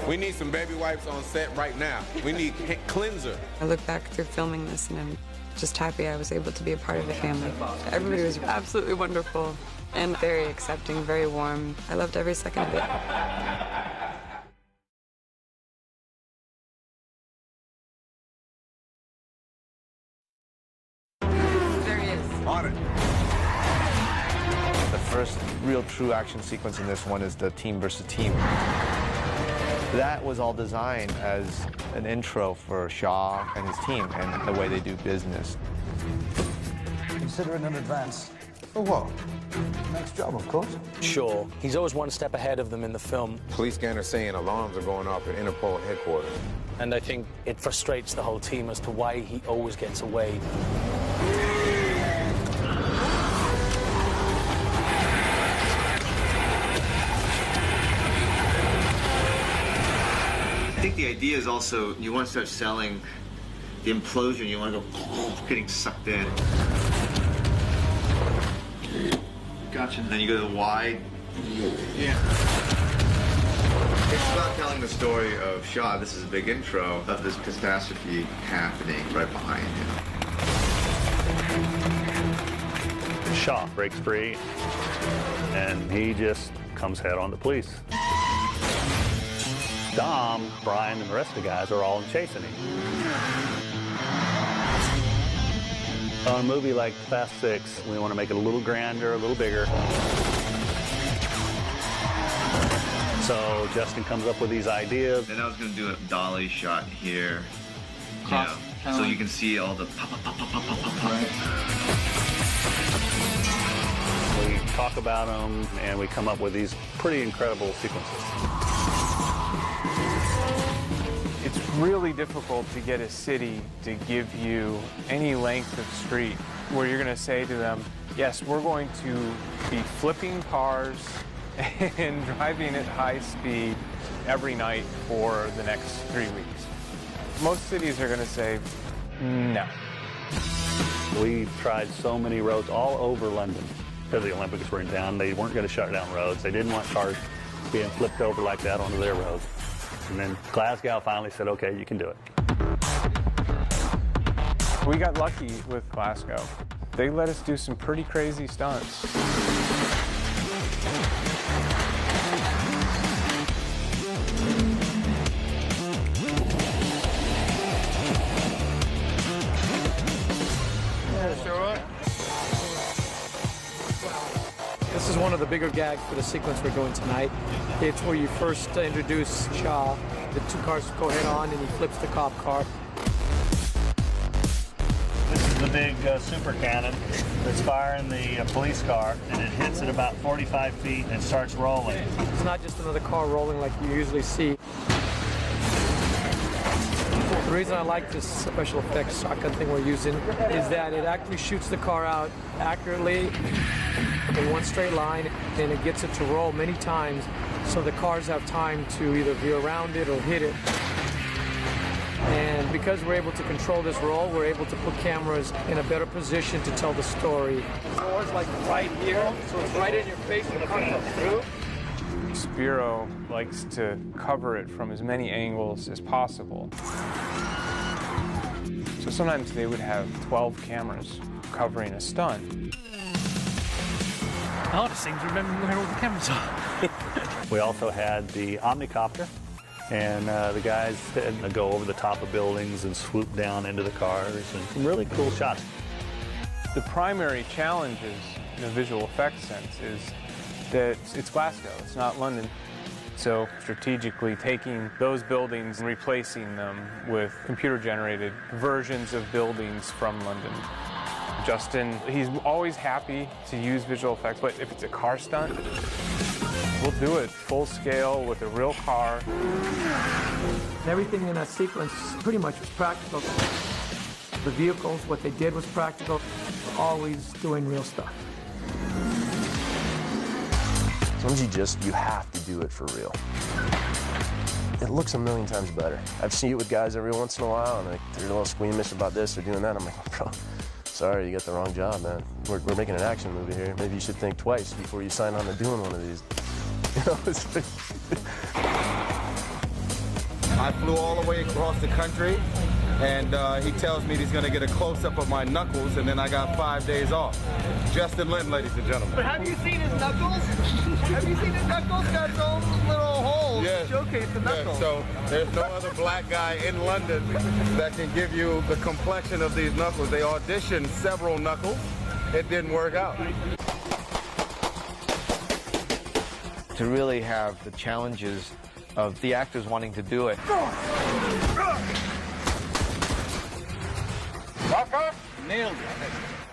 We need some baby wipes on set right now. We need cleanser. I look back through filming this and I'm just happy I was able to be a part of the family. Everybody was absolutely wonderful and very accepting, very warm. I loved every second of it. On it. The first real true action sequence in this one is the team versus team. That was all designed as an intro for Shaw and his team and the way they do business. Consider it in advance. For what? Next job, of course. Sure. He's always one step ahead of them in the film. Police scanner saying alarms are going off at Interpol headquarters. And I think it frustrates the whole team as to why he always gets away. I think the idea is also you want to start selling the implosion. You want to go getting sucked in. Gotcha. And then you go to the wide. Yeah. It's about telling the story of Shaw. This is a big intro of this catastrophe happening right behind him. Shaw breaks free, and he just comes head on the police. Dom, Brian, and the rest of the guys are all chasing him. On a movie like Fast 6, we want to make it a little grander, a little bigger. So Justin comes up with these ideas. Then I was going to do a dolly shot here. So you can see all the pop, pop, pop, pop, pop, pop, pop. We talk about them, and we come up with these pretty incredible sequences. It's really difficult to get a city to give you any length of street where you're going to say to them, yes, we're going to be flipping cars and driving at high speed every night for the next 3 weeks. Most cities are going to say, no. We tried so many roads all over London because the Olympics were in town. They weren't going to shut down roads. They didn't want cars being flipped over like that onto their roads. And then Glasgow finally said, okay, you can do it. We got lucky with Glasgow. They let us do some pretty crazy stunts. This is one of the bigger gags for the sequence we're doing tonight. It's where you first introduce Shaw. The two cars go head on and he flips the cop car. This is the big super cannon that's firing the police car, and it hits at about 45 feet and starts rolling. It's not just another car rolling like you usually see. The reason I like this special effects shotgun thing we're using is that it actually shoots the car out accurately in one straight line, and it gets it to roll many times so the cars have time to either veer around it or hit it. And because we're able to control this roll, we're able to put cameras in a better position to tell the story. The door's like right here, so it's right in your face when the car comes through. Spiro likes to cover it from as many angles as possible. So sometimes they would have 12 cameras covering a stunt. I just seem to remember where all the cameras are. We also had the Omnicopter, and the guys that go over the top of buildings and swoop down into the cars, and some really cool shots. The primary challenges in a visual effects sense is that it's Glasgow, it's not London. So strategically taking those buildings and replacing them with computer-generated versions of buildings from London. Justin, he's always happy to use visual effects, but if it's a car stunt, we'll do it full scale with a real car. Everything in that sequence pretty much was practical. The vehicles, what they did was practical. We're always doing real stuff. Sometimes you have to do it for real. It looks a million times better. I've seen it with guys every once in a while, and they're a little squeamish about this or doing that. I'm like, bro, sorry, you got the wrong job, man. We're making an action movie here. Maybe you should think twice before you sign on to doing one of these. You know, I flew all the way across the country, and he tells me he's going to get a close-up of my knuckles, and then I got 5 days off. Justin Lin, ladies and gentlemen. But have you seen his knuckles? Have you seen his knuckles? Got those little holes to showcase the knuckles. Yes, so there's no other black guy in London that can give you the complexion of these knuckles. They auditioned several knuckles. It didn't work out. To really have the challenges of the actors wanting to do it. Nailed it.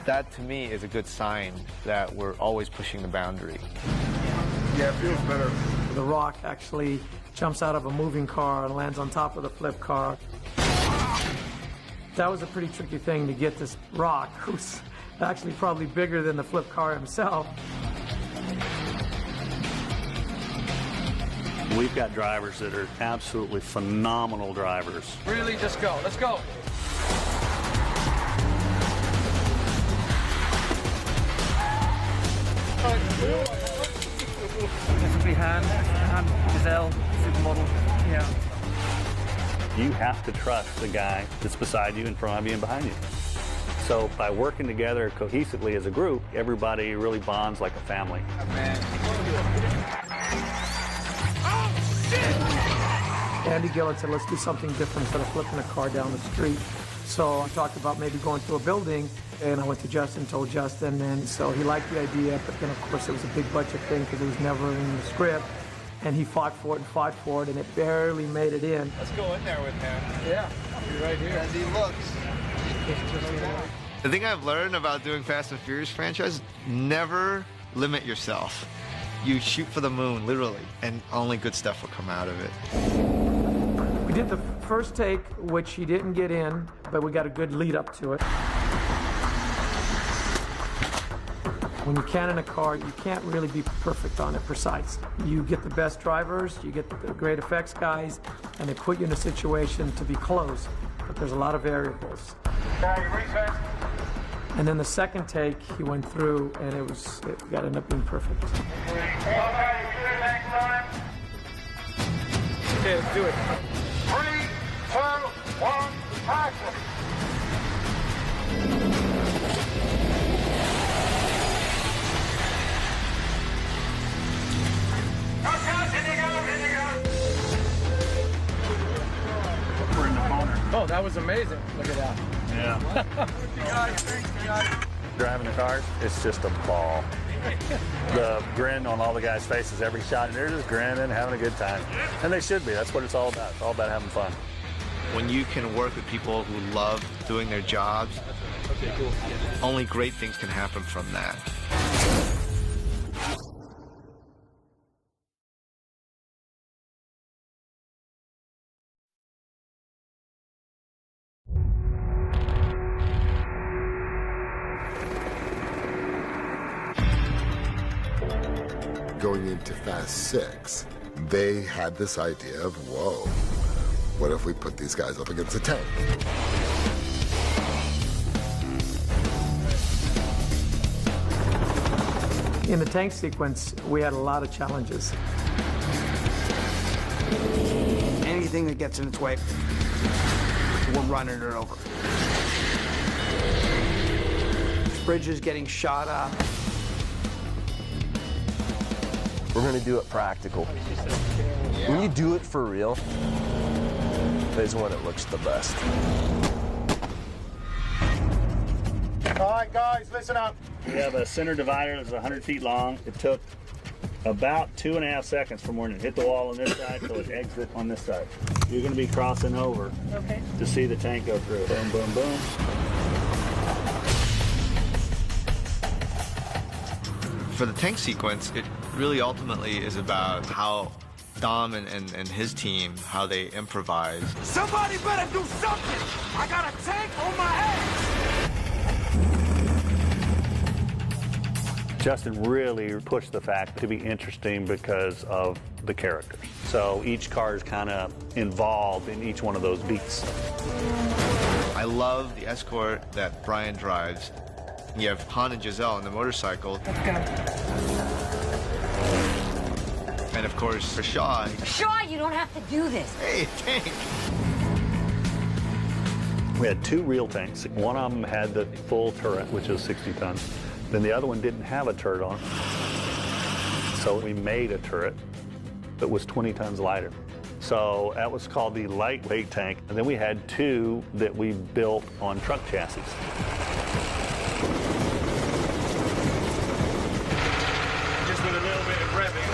That, to me, is a good sign that we're always pushing the boundary. Yeah, it feels better. The Rock actually jumps out of a moving car and lands on top of the flip car. That was a pretty tricky thing to get this Rock, who's actually probably bigger than the flip car himself. We've got drivers that are absolutely phenomenal drivers. Really, just go. Let's go. This will be Han Giselle, supermodel. Yeah. You have to trust the guy that's beside you, in front of you, and behind you. So by working together cohesively as a group, everybody really bonds like a family. Andy Gillett said, let's do something different instead of flipping a car down the street. So I talked about maybe going to a building, and I went to Justin, told Justin, and so he liked the idea, but then of course it was a big budget thing because it was never in the script, and he fought for it, and it barely made it in. Let's go in there with him. Yeah, you're right here. As he looks. The thing I've learned about doing Fast and Furious franchise, never limit yourself. You shoot for the moon, literally, and only good stuff will come out of it. We did the first take, which he didn't get in, but we got a good lead up to it. When you cannon a car, you can't really be perfect on it, precise. You get the best drivers, you get the great effects guys, and they put you in a situation to be close, but there's a lot of variables. And then the second take, he went through, and it got ended up being perfect. Okay, let's do it. 3, 2, 1, action! was amazing. Look at that. Yeah. Driving the cars, it's just a ball. The grin on all the guys' faces every shot, and they're just grinning, having a good time. And they should be. That's what it's all about. It's all about having fun. When you can work with people who love doing their jobs, only great things can happen from that. Going into Fast 6, they had this idea of, whoa, what if we put these guys up against a tank? In the tank sequence, we had a lot of challenges. Anything that gets in its way, we're running it over. Bridges getting shot up. We're gonna do it practical. When you do it for real, is when it looks the best. All right, guys, listen up. We have a center divider that's 100 feet long. It took about 2.5 seconds from when it hit the wall on this side till it exit on this side. You're gonna be crossing over to see the tank go through. Boom, boom, boom. For the tank sequence, it really ultimately is about how Dom and his team, how they improvise. Somebody better do something! I got a tank on my ass! Justin really pushed the fact to be interesting because of the characters. So each car is kind of involved in each one of those beats. I love the Escort that Brian drives. You have Han and Giselle on the motorcycle. Let's go. And of course, for Shaw. Shaw, you don't have to do this. Hey, tank. We had 2 real tanks. One of them had the full turret, which is 60 tons. Then the other one didn't have a turret on it. So we made a turret that was 20 tons lighter. So that was called the lightweight tank. And then we had 2 that we built on truck chassis. Just with a little bit of revving,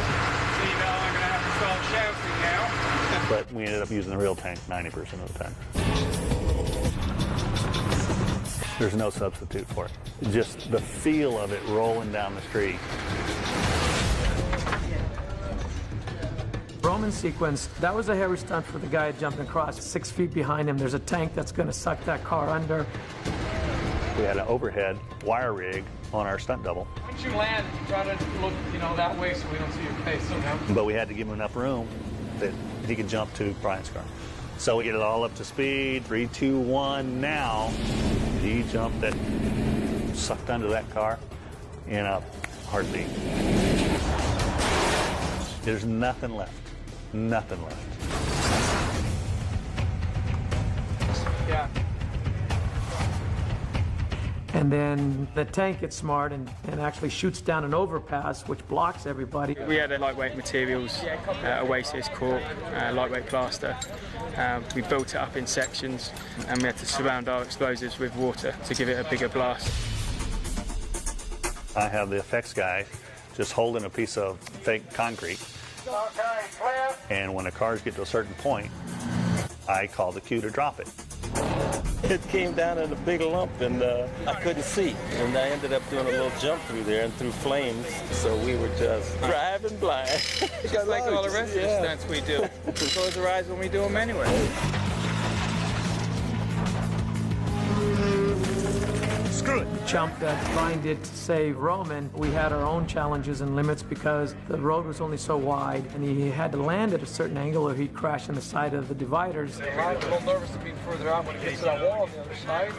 so you know I'm going to have to start shouting now. But we ended up using the real tank 90% of the time. There's no substitute for it. Just the feel of it rolling down the street. Roman sequence, that was a hairy stunt for the guy jumping across. 6 feet behind him, there's a tank that's going to suck that car under. We had an overhead wire rig on our stunt double. Once you land, you try to look, that way so we don't see your face. But we had to give him enough room that he could jump to Brian's car. So we get it all up to speed. 3, 2, 1, now. He jumped it, sucked under that car in a heartbeat. There's nothing left. Nothing left. Yeah. And then the tank gets smart and actually shoots down an overpass, which blocks everybody. We had lightweight materials, Oasis cork, lightweight plaster. We built it up in sections, and we had to surround our explosives with water to give it a bigger blast. I have the effects guy just holding a piece of fake concrete. And when the cars get to a certain point, I call the cue to drop it. It came down in a big lump, and I couldn't see. And I ended up doing a little jump through there and through flames. So we were just driving blind. Just like all the rest of the stunts we do. We close our eyes when we do them anyway. Screw it. Jump that Brian did to save Roman, we had our own challenges and limits because the road was only so wide and he had to land at a certain angle or he'd crash on the side of the dividers. I'm a little nervous to be further out when it gets to that wall on the other side.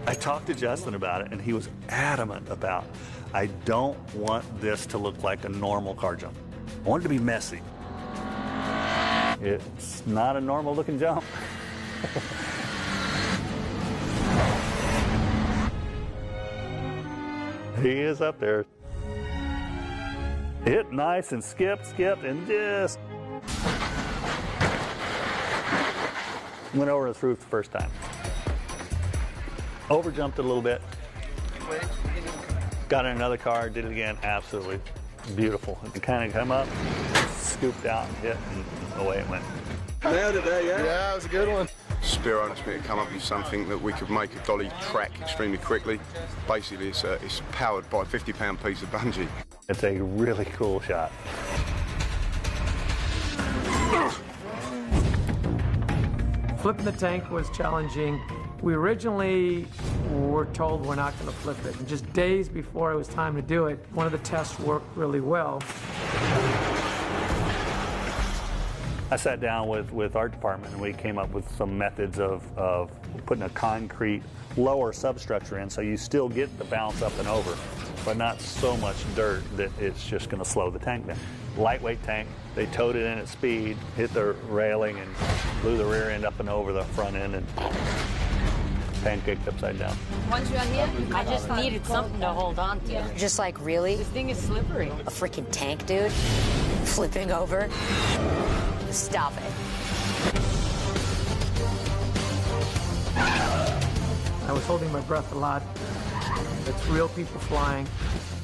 I talked to Justin about it, and he was adamant about, I don't want this to look like a normal car jump. I want it to be messy. It's not a normal looking jump. He is up there. Hit nice and skipped, and just went over his roof the first time. Overjumped it a little bit. Got in another car, did it again, absolutely beautiful. It kind of come up, scooped out, hit, and away it went. Nailed it there, yeah? Yeah, it was a good one. Spiro asked me to come up with something that we could make a dolly track extremely quickly. Basically, it's powered by a 50-pound piece of bungee. It's a really cool shot. Flipping the tank was challenging. We originally were told we're not going to flip it. And just days before it was time to do it, one of the tests worked really well. I sat down with our department and we came up with some methods of putting a concrete lower substructure in so you still get the bounce up and over, but not so much dirt that it's just going to slow the tank down. Lightweight tank, they towed it in at speed, hit the railing and blew the rear end up and over the front end and pancaked upside down. Once you're here, I just needed something to hold on to. Just like, really? This thing is slippery. A freaking tank, dude? Flipping over? Stop it. I was holding my breath a lot. It's real people flying,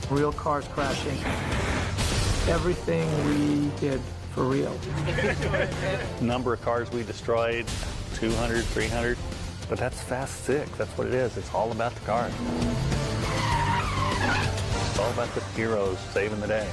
real cars crashing. Everything we did for real. Number of cars we destroyed, 200, 300. But that's Fast 6. That's what it is. It's all about the cars. It's all about the heroes saving the day.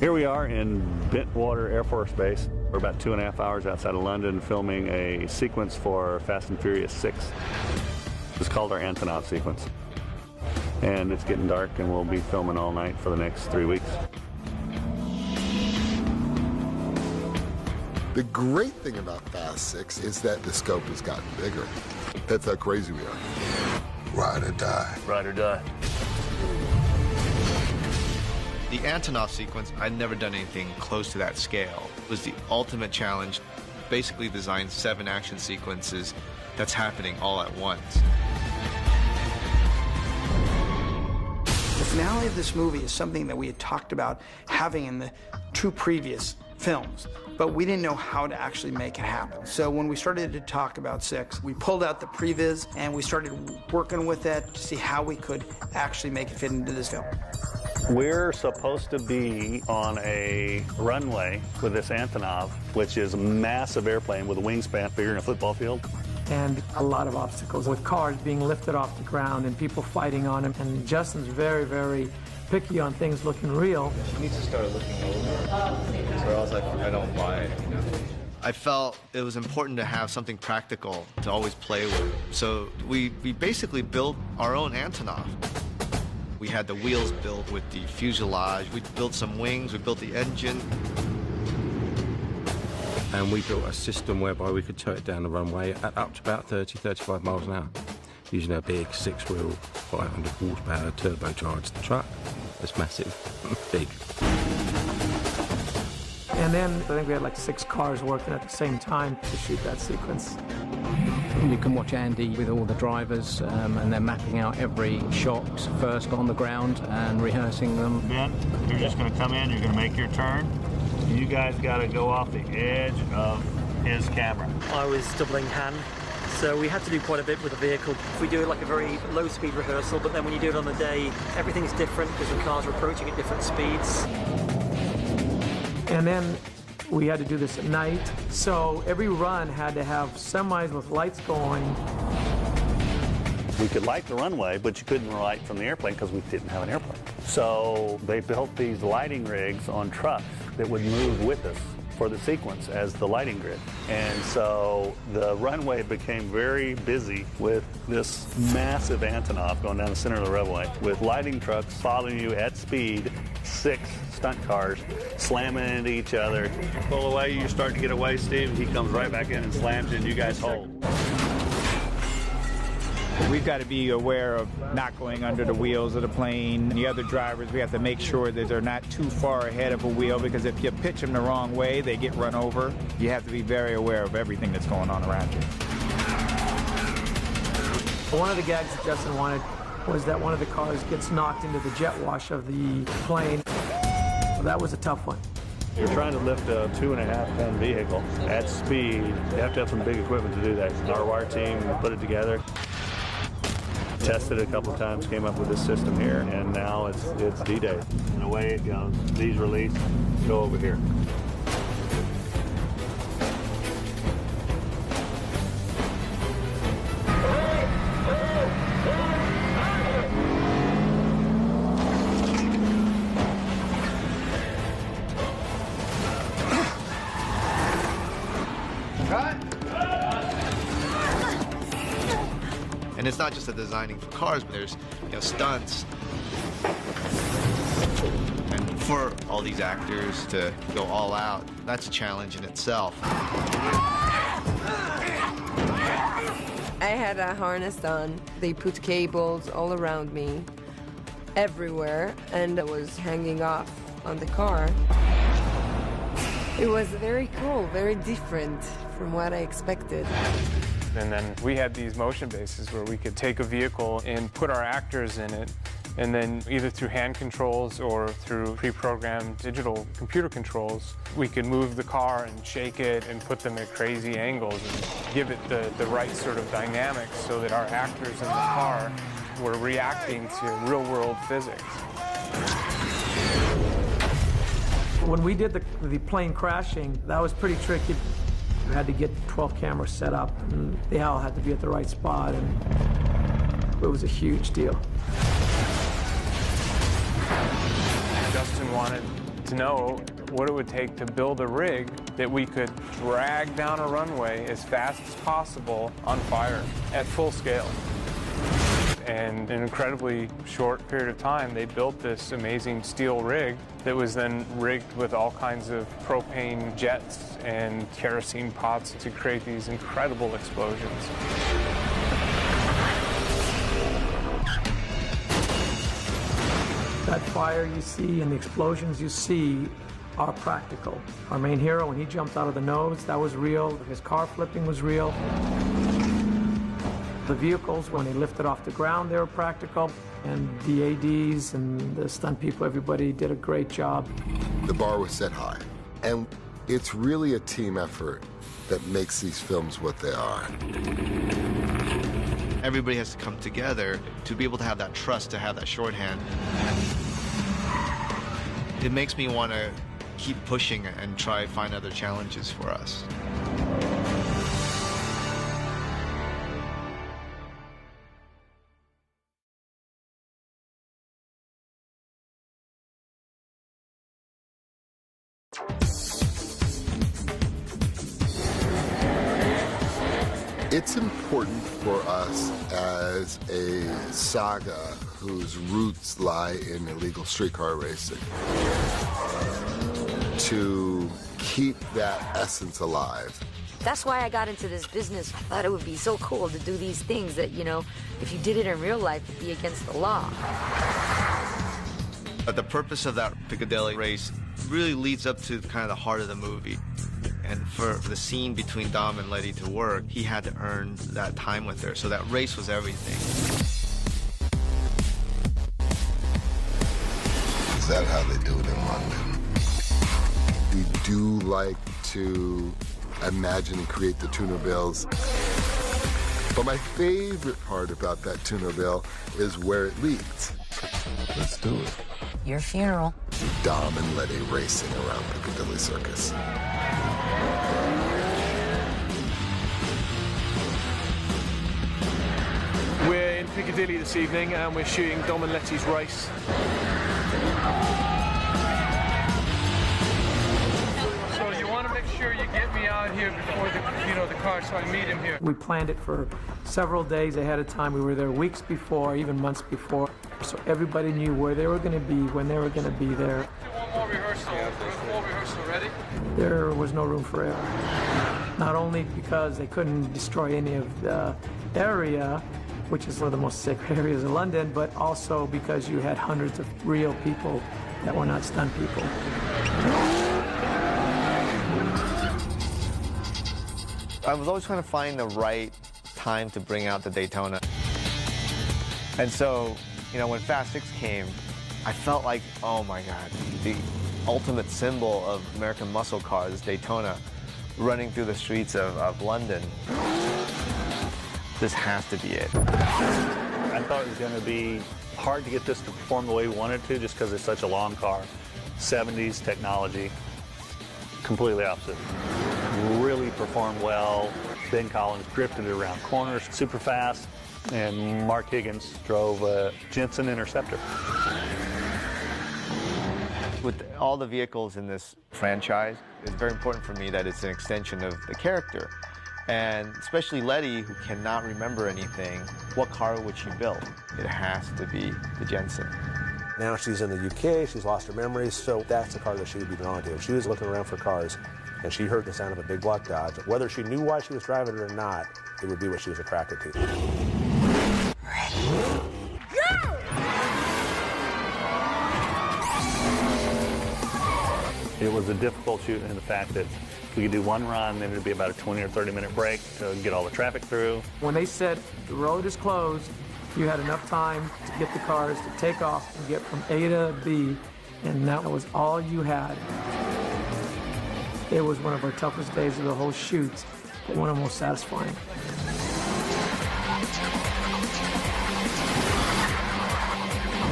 Here we are in Bentwater Air Force Base. We're about 2.5 hours outside of London filming a sequence for Fast and Furious 6. It's called our Antonov sequence. And it's getting dark and we'll be filming all night for the next 3 weeks. The great thing about Fast 6 is that the scope has gotten bigger. That's how crazy we are. Ride or die. Ride or die. The Antonov sequence, I'd never done anything close to that scale. It was the ultimate challenge. Basically designed 7 action sequences that's happening all at once. The finale of this movie is something that we had talked about having in the 2 previous films, but we didn't know how to actually make it happen. So when we started to talk about 6, we pulled out the previs and we started working with that to see how we could actually make it fit into this film. We're supposed to be on a runway with this Antonov, which is a massive airplane with a wingspan bigger than a football field. And a lot of obstacles with cars being lifted off the ground and people fighting on them. And Justin's very, very picky on things looking real. You need to start looking over, or else I don't buy it. I felt it was important to have something practical to always play with. So we basically built our own Antonov. We had the wheels built with the fuselage. We built some wings. We built the engine. And we built a system whereby we could tow it down the runway at up to about 30, 35 miles an hour, using a big 6-wheel, 500 horsepower turbocharged truck. It's massive, big. And then I think we had like 6 cars working at the same time to shoot that sequence. You can watch Andy with all the drivers and they're mapping out every shot first on the ground and rehearsing them. Ben, you're just going to come in, you're going to make your turn. You guys got to go off the edge of his camera. I was doubling hand, so we had to do quite a bit with the vehicle. We do like a very low-speed rehearsal, but then when you do it on the day, everything's different because the cars are approaching at different speeds. And then we had to do this at night, so every run had to have semis with lights going. We could light the runway, but you couldn't light from the airplane because we didn't have an airplane. So they built these lighting rigs on trucks that would move with us for the sequence as the lighting grid. And so the runway became very busy with this massive Antonov going down the center of the runway with lighting trucks following you at speed, 6 stunt cars slamming into each other. Pull away, you start to get away, Steve. He comes right back in and slams you, and you guys hold. We've got to be aware of not going under the wheels of the plane. The other drivers, we have to make sure that they're not too far ahead of a wheel, because if you pitch them the wrong way, they get run over. You have to be very aware of everything that's going on around you. One of the gags that Justin wanted was that one of the cars gets knocked into the jet wash of the plane. That was a tough one. You're trying to lift a 2.5-ton vehicle at speed. You have to have some big equipment to do that. Our wire team put it together, tested it a couple of times, came up with this system here, and now it's D-Day. And away it goes. These release, go over here. And it's not just the designing for cars, but there's, stunts. And for all these actors to go all out, that's a challenge in itself. I had a harness on. They put cables all around me, everywhere, and I was hanging off on the car. It was very cool, very different from what I expected. And then we had these motion bases where we could take a vehicle and put our actors in it, and then either through hand controls or through pre-programmed digital computer controls, we could move the car and shake it and put them at crazy angles and give it the right sort of dynamics so that our actors in the car were reacting to real-world physics. When we did the plane crashing, that was pretty tricky. We had to get 12 cameras set up, and they all had to be at the right spot, and it was a huge deal. Justin wanted to know what it would take to build a rig that we could drag down a runway as fast as possible on fire at full scale. And in an incredibly short period of time, they built this amazing steel rig that was then rigged with all kinds of propane jets and kerosene pots to create these incredible explosions. That fire you see and the explosions you see are practical. Our main hero, when he jumped out of the nose, that was real. His car flipping was real. The vehicles, when they lifted off the ground, they were practical. And the ADs and the stunt people, everybody did a great job. The bar was set high. And it's really a team effort that makes these films what they are. Everybody has to come together to be able to have that trust, to have that shorthand. It makes me want to keep pushing and try to find other challenges for us. It's important for us as a saga whose roots lie in illegal streetcar racing to keep that essence alive. That's why I got into this business. I thought it would be so cool to do these things that, if you did it in real life, it'd be against the law. But the purpose of that Piccadilly race really leads up to kind of the heart of the movie. And for the scene between Dom and Letty to work, he had to earn that time with her. So that race was everything. Is that how they do it in London? We do like to imagine and create the tuner bills. But my favorite part about that tuner bill is where it leads. Let's do it. Your funeral. Dom and Letty racing around Piccadilly Circus. We're in Piccadilly this evening and we're shooting Dom and Letty's race. So you want to make sure you get me out here before the car, so I meet him here. We planned it for several days ahead of time. We were there weeks before, even months before. So everybody knew where they were going to be, when they were going to be there. One more rehearsal. Full rehearsal, ready? There was no room for error. Not only because they couldn't destroy any of the area, which is one of the most sacred areas in London, but also because you had hundreds of real people that were not stunt people. I was always trying to find the right time to bring out the Daytona. And so, you know, when Fast 6 came, I felt like, oh my God, the ultimate symbol of American muscle cars, Daytona, running through the streets of London. This has to be it. I thought it was going to be hard to get this to perform the way we wanted to just because it's such a long car. 70s technology, completely opposite. Really performed well. Ben Collins drifted it around corners super fast, and Mark Higgins drove a Jensen Interceptor. With all the vehicles in this franchise, it's very important for me that it's an extension of the character. And especially Letty, who cannot remember anything, what car would she build? It has to be the Jensen. Now she's in the UK, she's lost her memories, so that's the car that she would be drawn to. If she was looking around for cars and she heard the sound of a big black Dodge, whether she knew why she was driving it or not, it would be what she was attracted to. It was a difficult shoot in the fact that we could do one run, then it would be about a 20 or 30-minute break to get all the traffic through. When they said the road is closed, you had enough time to get the cars to take off and get from A to B, and that was all you had. It was one of our toughest days of the whole shoot, but one of the most satisfying.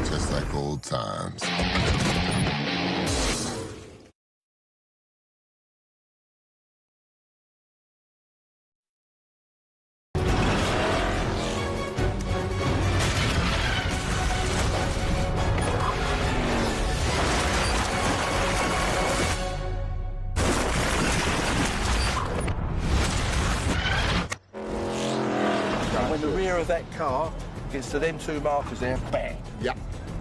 Just like old times. When the rear of that car gets to them two markers there, bang. Yep.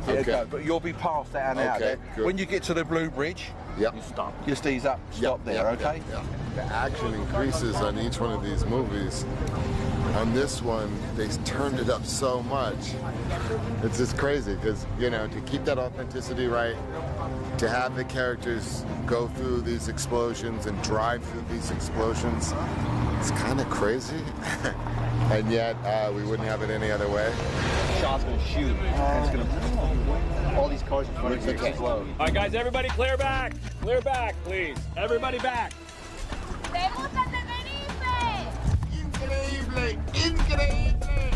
There you Okay. go. But you'll be past that and out Okay, there. good. When you get to the blue bridge, Yep. you stop. Just ease up, stop there, okay? The action increases on each one of these movies. On this one, they turned it up so much. It's just crazy because, you know, to keep that authenticity right, to have the characters go through these explosions and drive through these explosions, it's kind of crazy. And yet, we wouldn't have it any other way. Shot's gonna shoot, and it's gonna... All these cars in front of you explode. All right, guys, everybody clear back. Clear back, please. Everybody back. Increíble, increíble.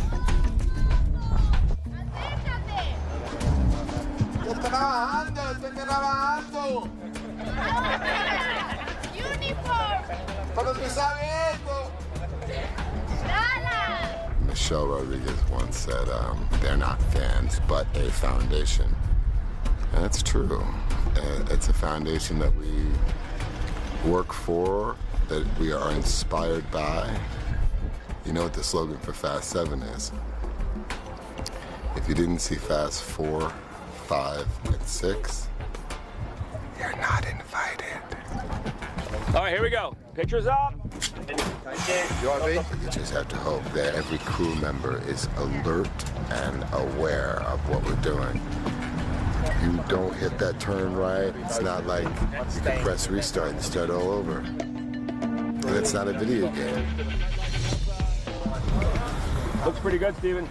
Estoy trabajando. Uniform. Pero tú sabes esto. Michelle Rodriguez once said, they're not fans, but a foundation. And that's true. It's a foundation that we work for, that we are inspired by. You know what the slogan for Fast 7 is? If you didn't see Fast 4, 5, and 6, you're not invited. All right, here we go. Pictures up. You just have to hope that every crew member is alert and aware of what we're doing. You don't hit that turn right, it's not like you can press restart and start all over. And it's not a video game. Looks pretty good, Steven.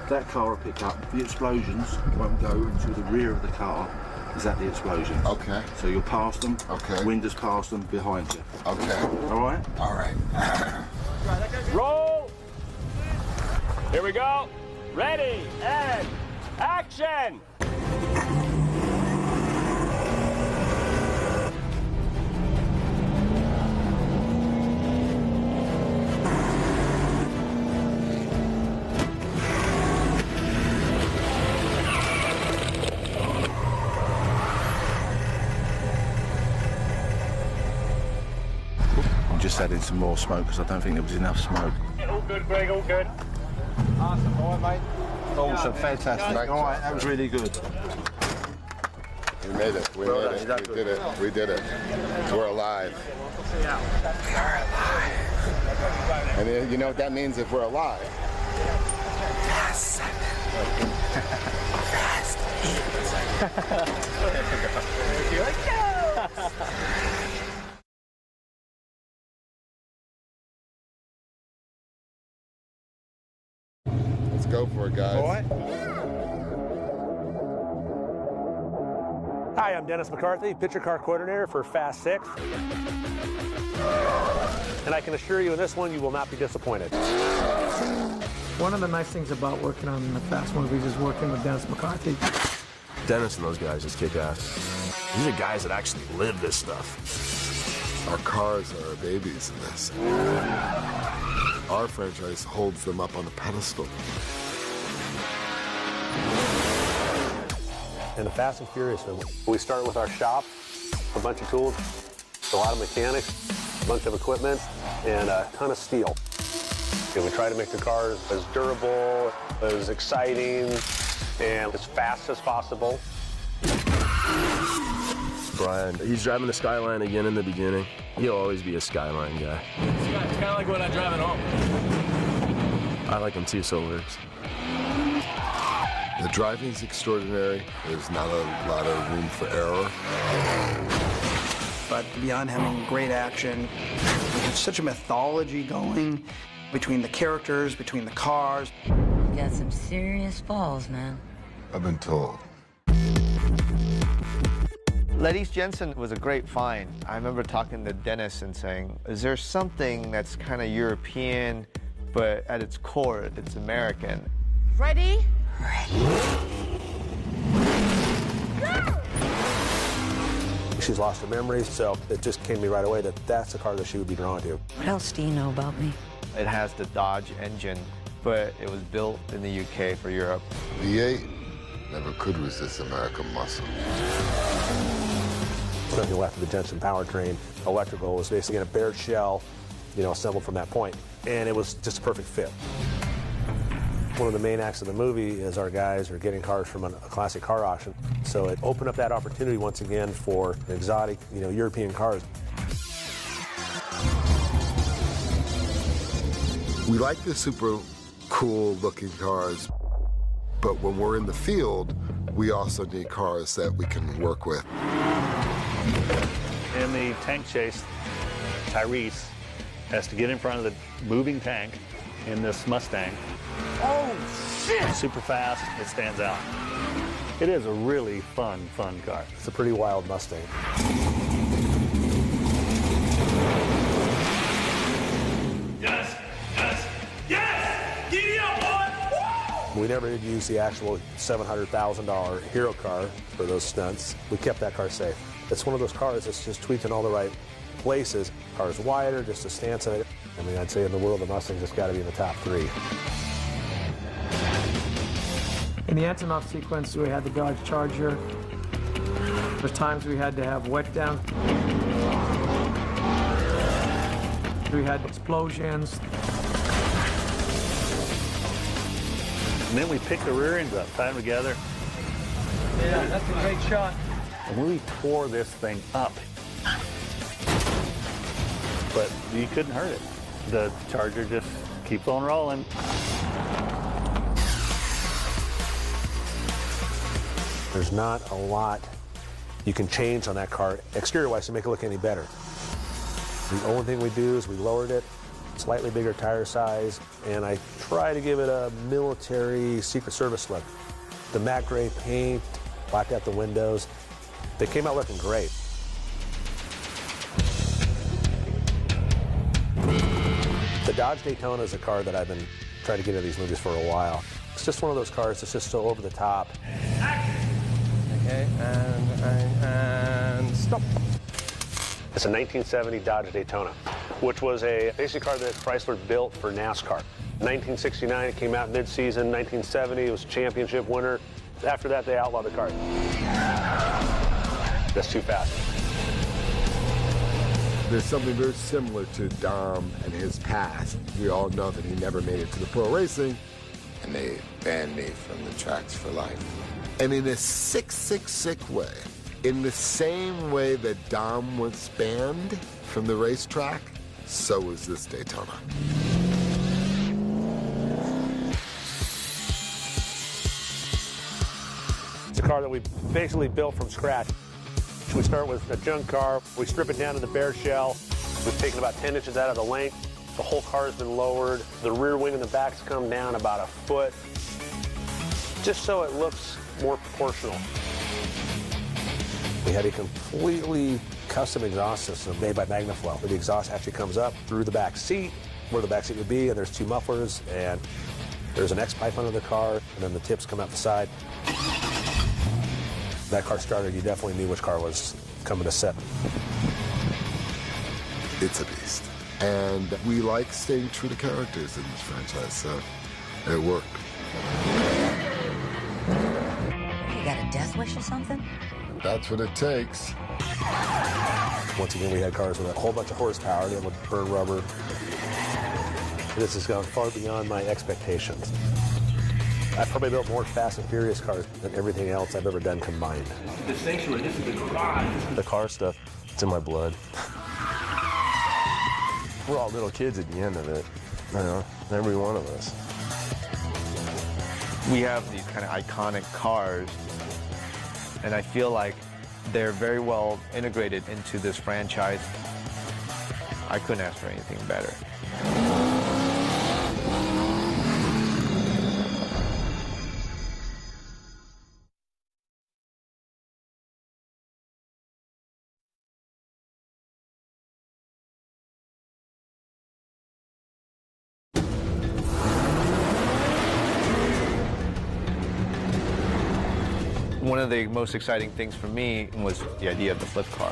That car will pick up. The explosions won't go into the rear of the car. Is at the explosion. Okay. So you'll pass them. Okay. Windows past them behind you. Okay. All right? All right. Roll. Here we go. Ready and action. I'm just adding some more smoke because I don't think there was enough smoke. All good, Greg. All good. Awesome. All right, mate. Awesome. Fantastic. All right, that was really good. We made it. We made it. We did it. We did it. We're alive. We are alive. And you know what that means if we're alive? Fast 7. Fast 8. Here it goes. Let's go for it, guys. Hi, I'm Dennis McCarthy, picture car coordinator for Fast 6. And I can assure you in this one, you will not be disappointed. One of the nice things about working on the Fast movies is working with Dennis McCarthy. Dennis and those guys just kick ass. These are guys that actually live this stuff. Our cars are our babies in this. Our franchise holds them up on a pedestal. In the Fast and Furious film, we start with our shop, a bunch of tools, a lot of mechanics, a bunch of equipment, and a ton of steel. And we try to make the cars as durable, as exciting, and as fast as possible. Brian, he's driving the Skyline again in the beginning. He'll always be a Skyline guy. It's kind of like what I drive at home. I like him too, so it works. The driving's extraordinary. There's not a lot of room for error. But beyond having great action, there's such a mythology going between the characters, between the cars. You got some serious balls, man. I've been told. Ledise Jensen was a great find. I remember talking to Dennis and saying, is there something that's kind of European, but at its core, it's American? Ready? She's lost her memory, so it just came to me right away that that's a car that she would be drawn to. What else do you know about me? It has the Dodge engine, but it was built in the UK for Europe. V8 never could resist American muscle. Nothing left of the Jensen powertrain. Electrical was basically in a bare shell, assembled from that point. And it was just a perfect fit. One of the main acts of the movie is our guys are getting cars from a classic car auction. So it opened up that opportunity once again for exotic, European cars. We like the super cool looking cars, but when we're in the field, we also need cars that we can work with. In the tank chase, Tyrese has to get in front of the moving tank in this Mustang. Oh, shit! Super fast, it stands out. It is a really fun car. It's a pretty wild Mustang. Yes! Yes! Yes! Giddy up, boy! We never did use the actual $700,000 hero car for those stunts. We kept that car safe. It's one of those cars that's just tweaked in all the right places. Car's wider, just a stance in it. I mean, I'd say in the world, the Mustang's just got to be in the top 3. In the Antonov sequence, we had the Dodge Charger. There's times we had to have wet down. We had explosions. And then we pick the rear ends up, tie them together. Yeah, that's a great shot. And we tore this thing up. But you couldn't hurt it. The Charger just keeps on rolling. There's not a lot you can change on that car exterior-wise to make it look any better. The only thing we do is we lowered it, slightly bigger tire size, and I try to give it a military Secret Service look. The matte gray paint, blacked out the windows. They came out looking great. The Dodge Daytona is a car that I've been trying to get into these movies for a while. It's just one of those cars that's just so over the top. Okay, and stop. It's a 1970 Dodge Daytona, which was a basic car that Chrysler built for NASCAR. 1969, it came out mid-season. 1970, it was a championship winner. After that, they outlawed the car. That's too fast. There's something very similar to Dom and his past. We all know that he never made it to the pro racing. And they banned me from the tracks for life. And in a sick way, in the same way that Dom was banned from the racetrack, so was this Daytona. car that we basically built from scratch. We start with a junk car, we strip it down to the bare shell. We've taken about 10 inches out of the length. The whole car has been lowered. The rear wing and the back's come down about a foot, just so it looks more proportional. We had a completely custom exhaust system made by Magnaflow. The exhaust actually comes up through the back seat, where the back seat would be, and there's 2 mufflers, and there's an X pipe under the car, and then the tips come out the side. That car started, you definitely knew which car was coming to set. It's a beast. And we like staying true to characters in this franchise, so it worked. You got a death wish or something? That's what it takes. Once again, we had cars with a whole bunch of horsepower that would burn rubber. This has gone far beyond my expectations. I've probably built more Fast and Furious cars than everything else I've ever done combined. The sanctuary, this is the garage. The car stuff, it's in my blood. We're all little kids at the end of it, you know, every one of us. We have these kind of iconic cars, and I feel like they're very well integrated into this franchise. I couldn't ask for anything better. One of the most exciting things for me was the idea of the flip car.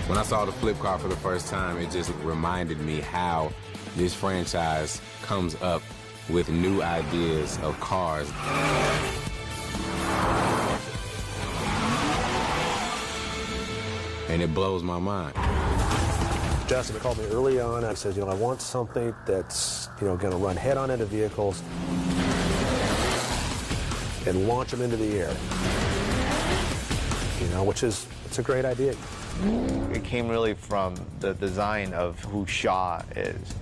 When I saw the flip car for the first time, it just reminded me how this franchise comes up with new ideas of cars. And it blows my mind. Justin called me early on. I said, I want something that's, going to run head-on into vehicles and launch them into the air. It's a great idea. It came really from the design of who Shaw is.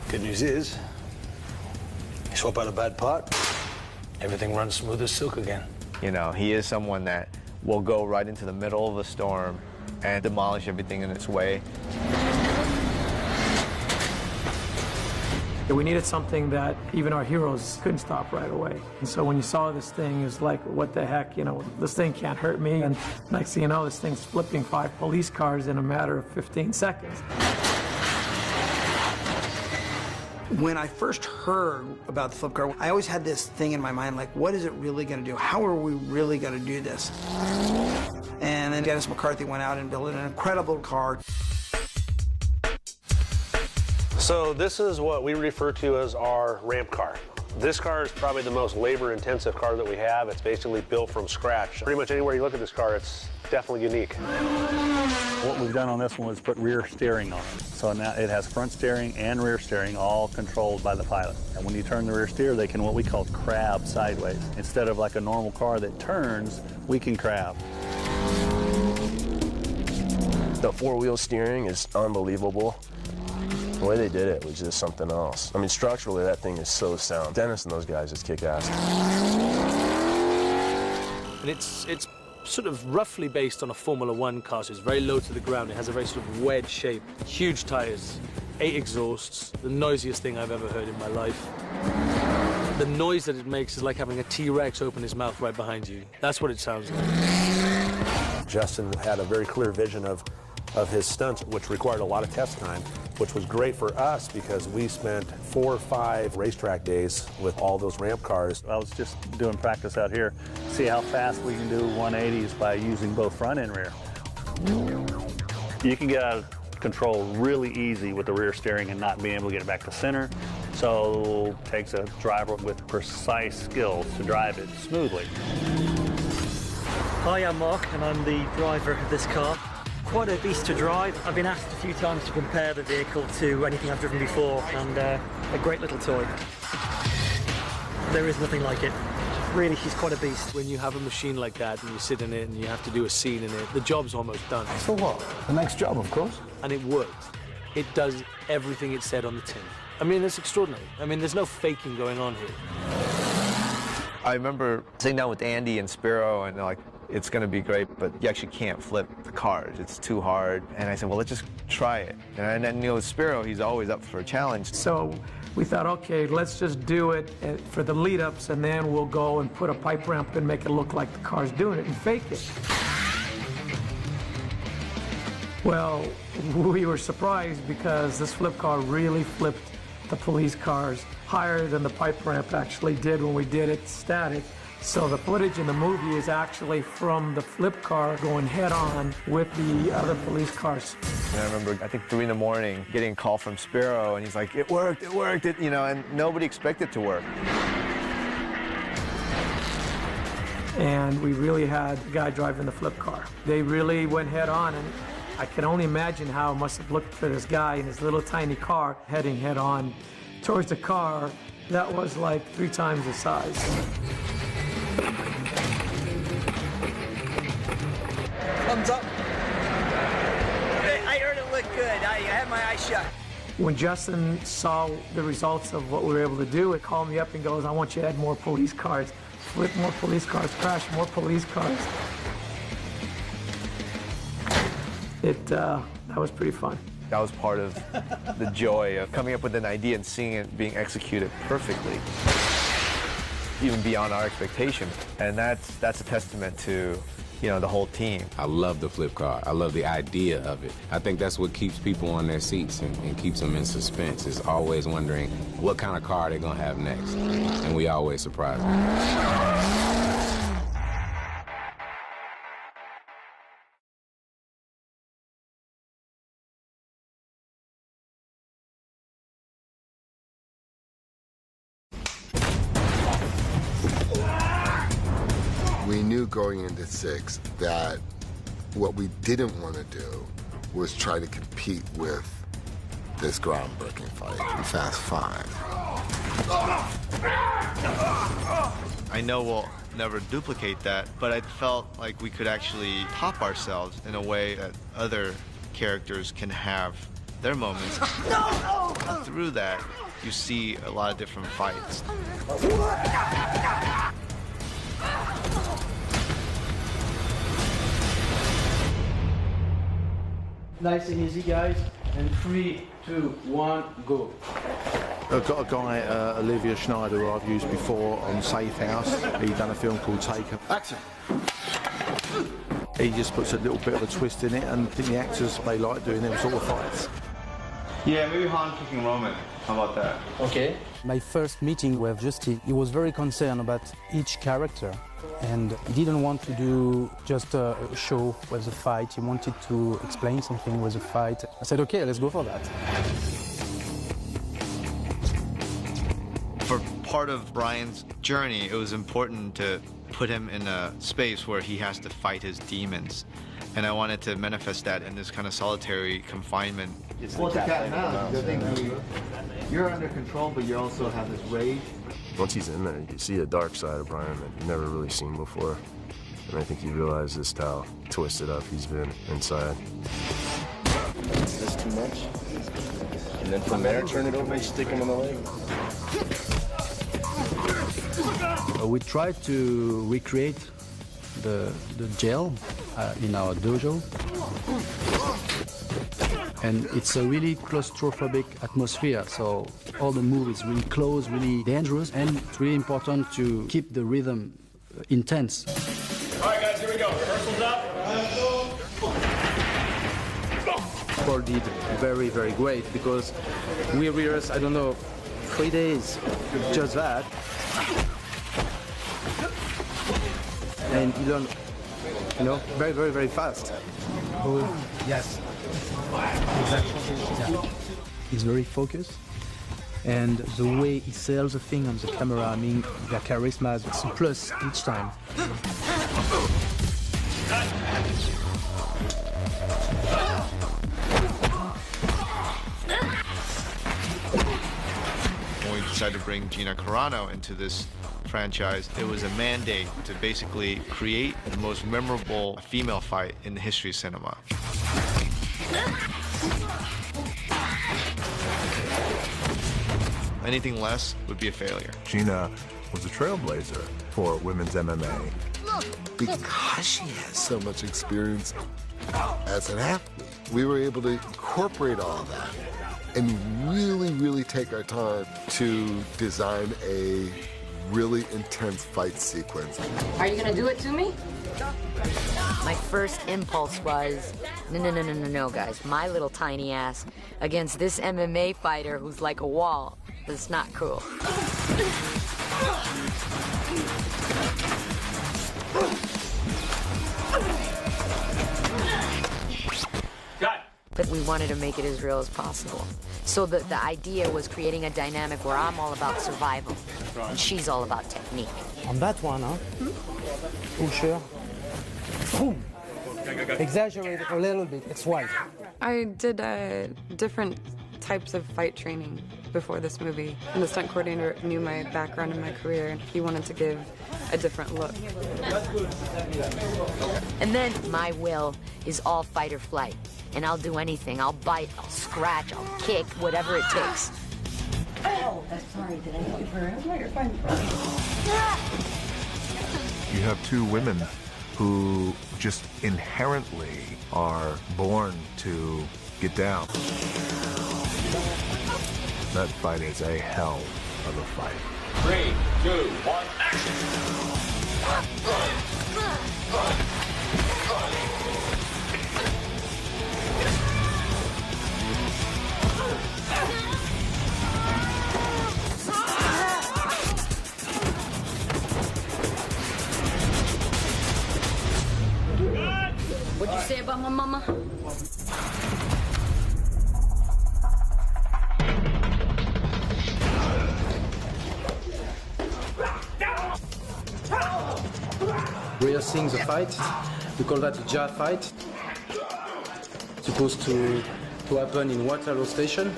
Good news is, you swap out a bad part, everything runs smooth as silk again. He is someone that will go right into the middle of a storm and demolish everything in its way. We needed something that even our heroes couldn't stop right away. And so when you saw this thing, it was like, what the heck, this thing can't hurt me. And next thing you know, this thing's flipping 5 police cars in a matter of 15 seconds. When I first heard about the flip car, I always had this thing in my mind, like, what is it really going to do? How are we really going to do this? And then Dennis McCarthy went out and built an incredible car. So this is what we refer to as our ramp car. This car is probably the most labor-intensive car that we have. It's basically built from scratch. Pretty much anywhere you look at this car, it's definitely unique. What we've done on this one was put rear steering on it. So now it has front steering and rear steering, all controlled by the pilot. And when you turn the rear steer, they can what we call crab sideways. Instead of like a normal car that turns, we can crab. The 4-wheel steering is unbelievable. The way they did it was just something else. I mean, structurally, that thing is so sound. Dennis and those guys just kick ass. And it's sort of roughly based on a Formula One car, so it's very low to the ground. It has a very sort of wedge shape, huge tires, 8 exhausts, the noisiest thing I've ever heard in my life. The noise that it makes is like having a T-Rex open his mouth right behind you. That's what it sounds like. Justin had a very clear vision of his stunts, which required a lot of test time, which was great for us because we spent 4 or 5 racetrack days with all those ramp cars. I was just doing practice out here, see how fast we can do 180s by using both front and rear. You can get out of control really easy with the rear steering and not being able to get it back to center. So it takes a driver with precise skills to drive it smoothly. Hi, I'm Mark, and I'm the driver of this car. Quite a beast to drive. I've been asked a few times to compare the vehicle to anything I've driven before, and a great little toy. There is nothing like it. Really, she's quite a beast. When you have a machine like that and you sit in it and you have to do a scene in it, the job's almost done. So what? The next job, of course. And it worked. it does everything it said on the tin. I mean, it's extraordinary. I mean, there's no faking going on here. I remember sitting down with Andy and Spiro, and they're like, it's going to be great, but you actually can't flip the cars. It's too hard. And I said, well, let's just try it. And then, you know, Spiro, he's always up for a challenge. So we thought, okay, let's just do it for the lead-ups, and then we'll go and put a pipe ramp and make it look like the car's doing it and fake it. Well, we were surprised because this flip car really flipped the police cars higher than the pipe ramp actually did when we did it static. So the footage in the movie is actually from the flip car going head-on with the other police cars. And I remember, I think 3 in the morning, getting a call from Spiro, and he's like, it worked, you know, and nobody expected it to work. And we really had the guy driving the flip car. They really went head-on, and I can only imagine how it must have looked for this guy in his little tiny car heading head-on towards the car that was like 3 times the size. Thumbs up. I heard it looked good. I had my eyes shut. When Justin saw the results of what we were able to do, he called me up and goes, I want you to add more police cars, flip more police cars, crash more police cars. That was pretty fun. That was part of the joy of coming up with an idea and seeing it being executed perfectly, even beyond our expectation. And that's a testament to, you know, the whole team. I love the flip car. I love the idea of it. I think that's what keeps people on their seats and keeps them in suspense, is always wondering what kind of car they're going to have next. And we always surprise them. We knew going into 6 that what we didn't want to do was try to compete with this groundbreaking fight in Fast 5. I know we'll never duplicate that, but I felt like we could actually top ourselves in a way that other characters can have their moments. And through that, you see a lot of different fights. Nice and easy, guys. And 3, 2, 1, go. I've got a guy, Olivia Schneider, who I've used before on Safe House. He's done a film called Taken. Action! He just puts a little bit of a twist in it, and I think the actors, they like doing them sort of fights. Yeah, maybe Han kicking Roman. How about that? Okay. My first meeting with Justy, he was very concerned about each character, and he didn't want to do just a show with a fight. He wanted to explain something with a fight. I said, okay, let's go for that. For part of Brian's journey, it was important to put him in a space where he has to fight his demons. And I wanted to manifest that in this kind of solitary confinement. Well, it's a cat and mouse. I think you're under control, but you also have this rage. Once he's in there, you can see a dark side of Brian that you've never really seen before. And I think he realized just how twisted up he's been inside. Is this too much? And then from there, turn it over and stick him in the leg. We tried to recreate the jail in our dojo. And it's a really claustrophobic atmosphere, so all the moves is really close, really dangerous, and it's really important to keep the rhythm intense. All right, guys, here we go. Rehearsal's up. Paul did very, very great because we rehearsed, I don't know, 3 days, just that. And he learned, very, very, very fast. Oh, yes. He's very focused, and the way he sells the thing on the camera, I mean, the charisma is a plus each time. When we decided to bring Gina Carano into this franchise, it was a mandate to basically create the most memorable female fight in the history of cinema. Anything less would be a failure. Gina was a trailblazer for women's MMA. Because she has so much experience as an athlete, we were able to incorporate all of that and really, really take our time to design a really intense fight sequence. Are you gonna do it to me? My first impulse was, no, guys. My little tiny ass against this MMA fighter who's like a wall. That's not cool. But we wanted to make it as real as possible. So the idea was creating a dynamic where I'm all about survival, and she's all about technique. On that one, huh? Pusher. Boom. Exaggerate a little bit, it's wide. I did different types of fight training before this movie. And the stunt coordinator knew my background and my career, and he wanted to give a different look. And then my will is all fight or flight. And I'll do anything. I'll bite, I'll scratch, I'll kick, whatever it takes. Oh, sorry, did I hit you for real? No, you're fine. You have two women who just inherently are born to get down. That fight is a hell of a fight. 3, 2, 1, action! What'd you say about my mama? Rehearsing the fight, we call that a jaw fight. Supposed to happen in Waterloo Station.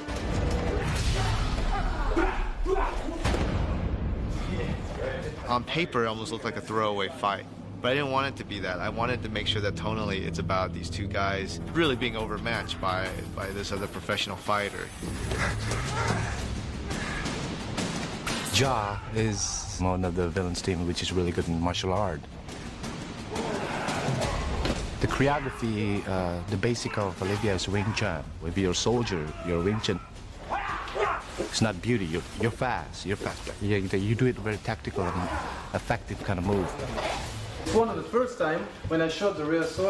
On paper, it almost looked like a throwaway fight. But I didn't want it to be that. I wanted to make sure that tonally it's about these two guys really being overmatched by this other professional fighter. Ja is one of the villains team which is really good in martial art. The choreography, the basic of Olivia is Wing Chun. If you're a soldier, you're Wing Chun. It's not beauty, you're fast, you do it very tactical and effective kind of move. It's one of the first time when I shot the rehearsal,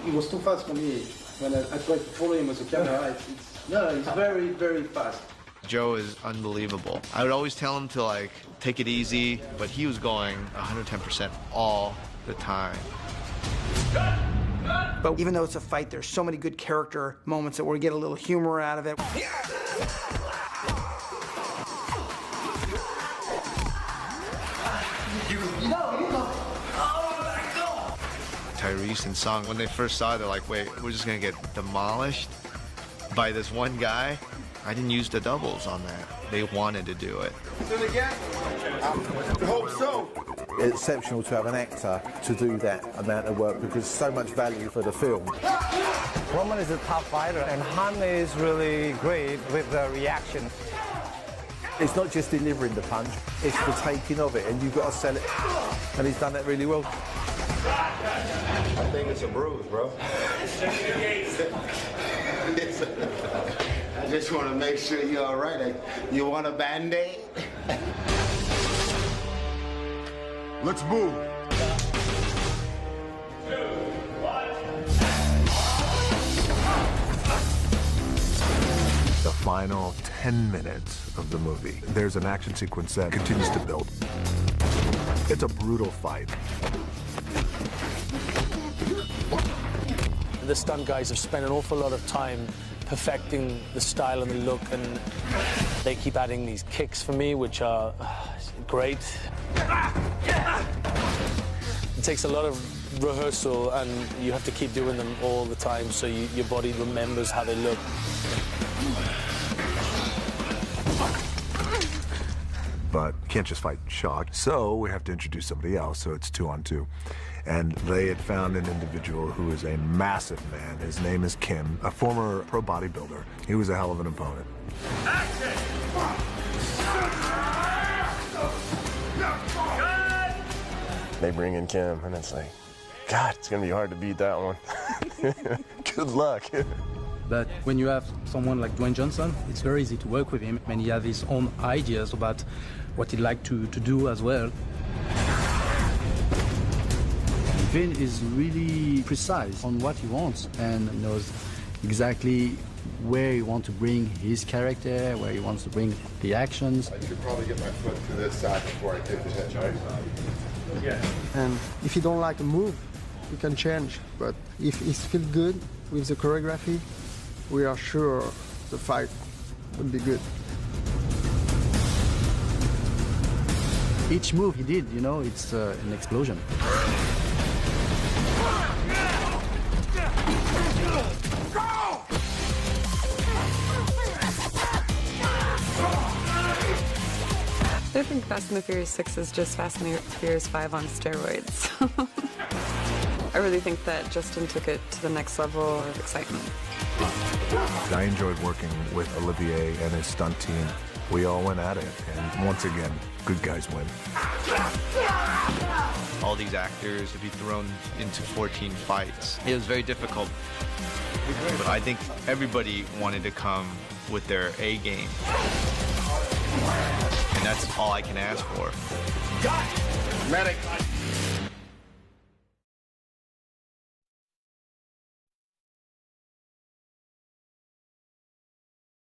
it was too fast for me. When I tried to follow him with the camera, it's very, very fast. Joe is unbelievable. I would always tell him to take it easy, but he was going 110% all the time. But even though it's a fight, there's so many good character moments that we get a little humor out of it. Tyrese and Song, when they first saw it, they're like, wait, we're just gonna get demolished by this one guy? I didn't use the doubles on that. They wanted to do it. I hope so. It's exceptional to have an actor to do that amount of work because so much value for the film. Roman is a tough fighter, and Han is really great with the reaction. It's not just delivering the punch, it's the taking of it, and you've got to sell it. And he's done that really well. I think it's a bruise, bro. I just want to make sure you're all right. You want a Band-Aid? Let's move. The final 10 minutes of the movie, there's an action sequence that continues to build. It's a brutal fight. The stunt guys have spent an awful lot of time perfecting the style and the look, and they keep adding these kicks for me, which are great. It takes a lot of rehearsal, and you have to keep doing them all the time so your body remembers how they look. But you can't just fight Shock, so we have to introduce somebody else, so it's 2-on-2. And they had found an individual who is a massive man. His name is Kim, a former pro bodybuilder. He was a hell of an opponent. Action! they bring in Kim, and it's like, God, it's gonna be hard to beat that one. Good luck. But when you have someone like Dwayne Johnson, it's very easy to work with him, and he has his own ideas about what he'd like to do as well. Vin is really precise on what he wants and knows exactly where he wants to bring his character, where he wants to bring the actions. I should probably get my foot to this side before I take the hit. Yeah. And if you don't like a move, you can change. But if it feels good with the choreography, we are sure the fight would be good. Each move he did, you know, it's an explosion. I think Fast and the Furious 6 is just Fast and the Furious 5 on steroids. I really think that Justin took it to the next level of excitement. I enjoyed working with Olivier and his stunt team. We all went at it, and once again, good guys win. All these actors to be thrown into 14 fights. It was very difficult. But I think everybody wanted to come with their A game. And that's all I can ask for. Medic!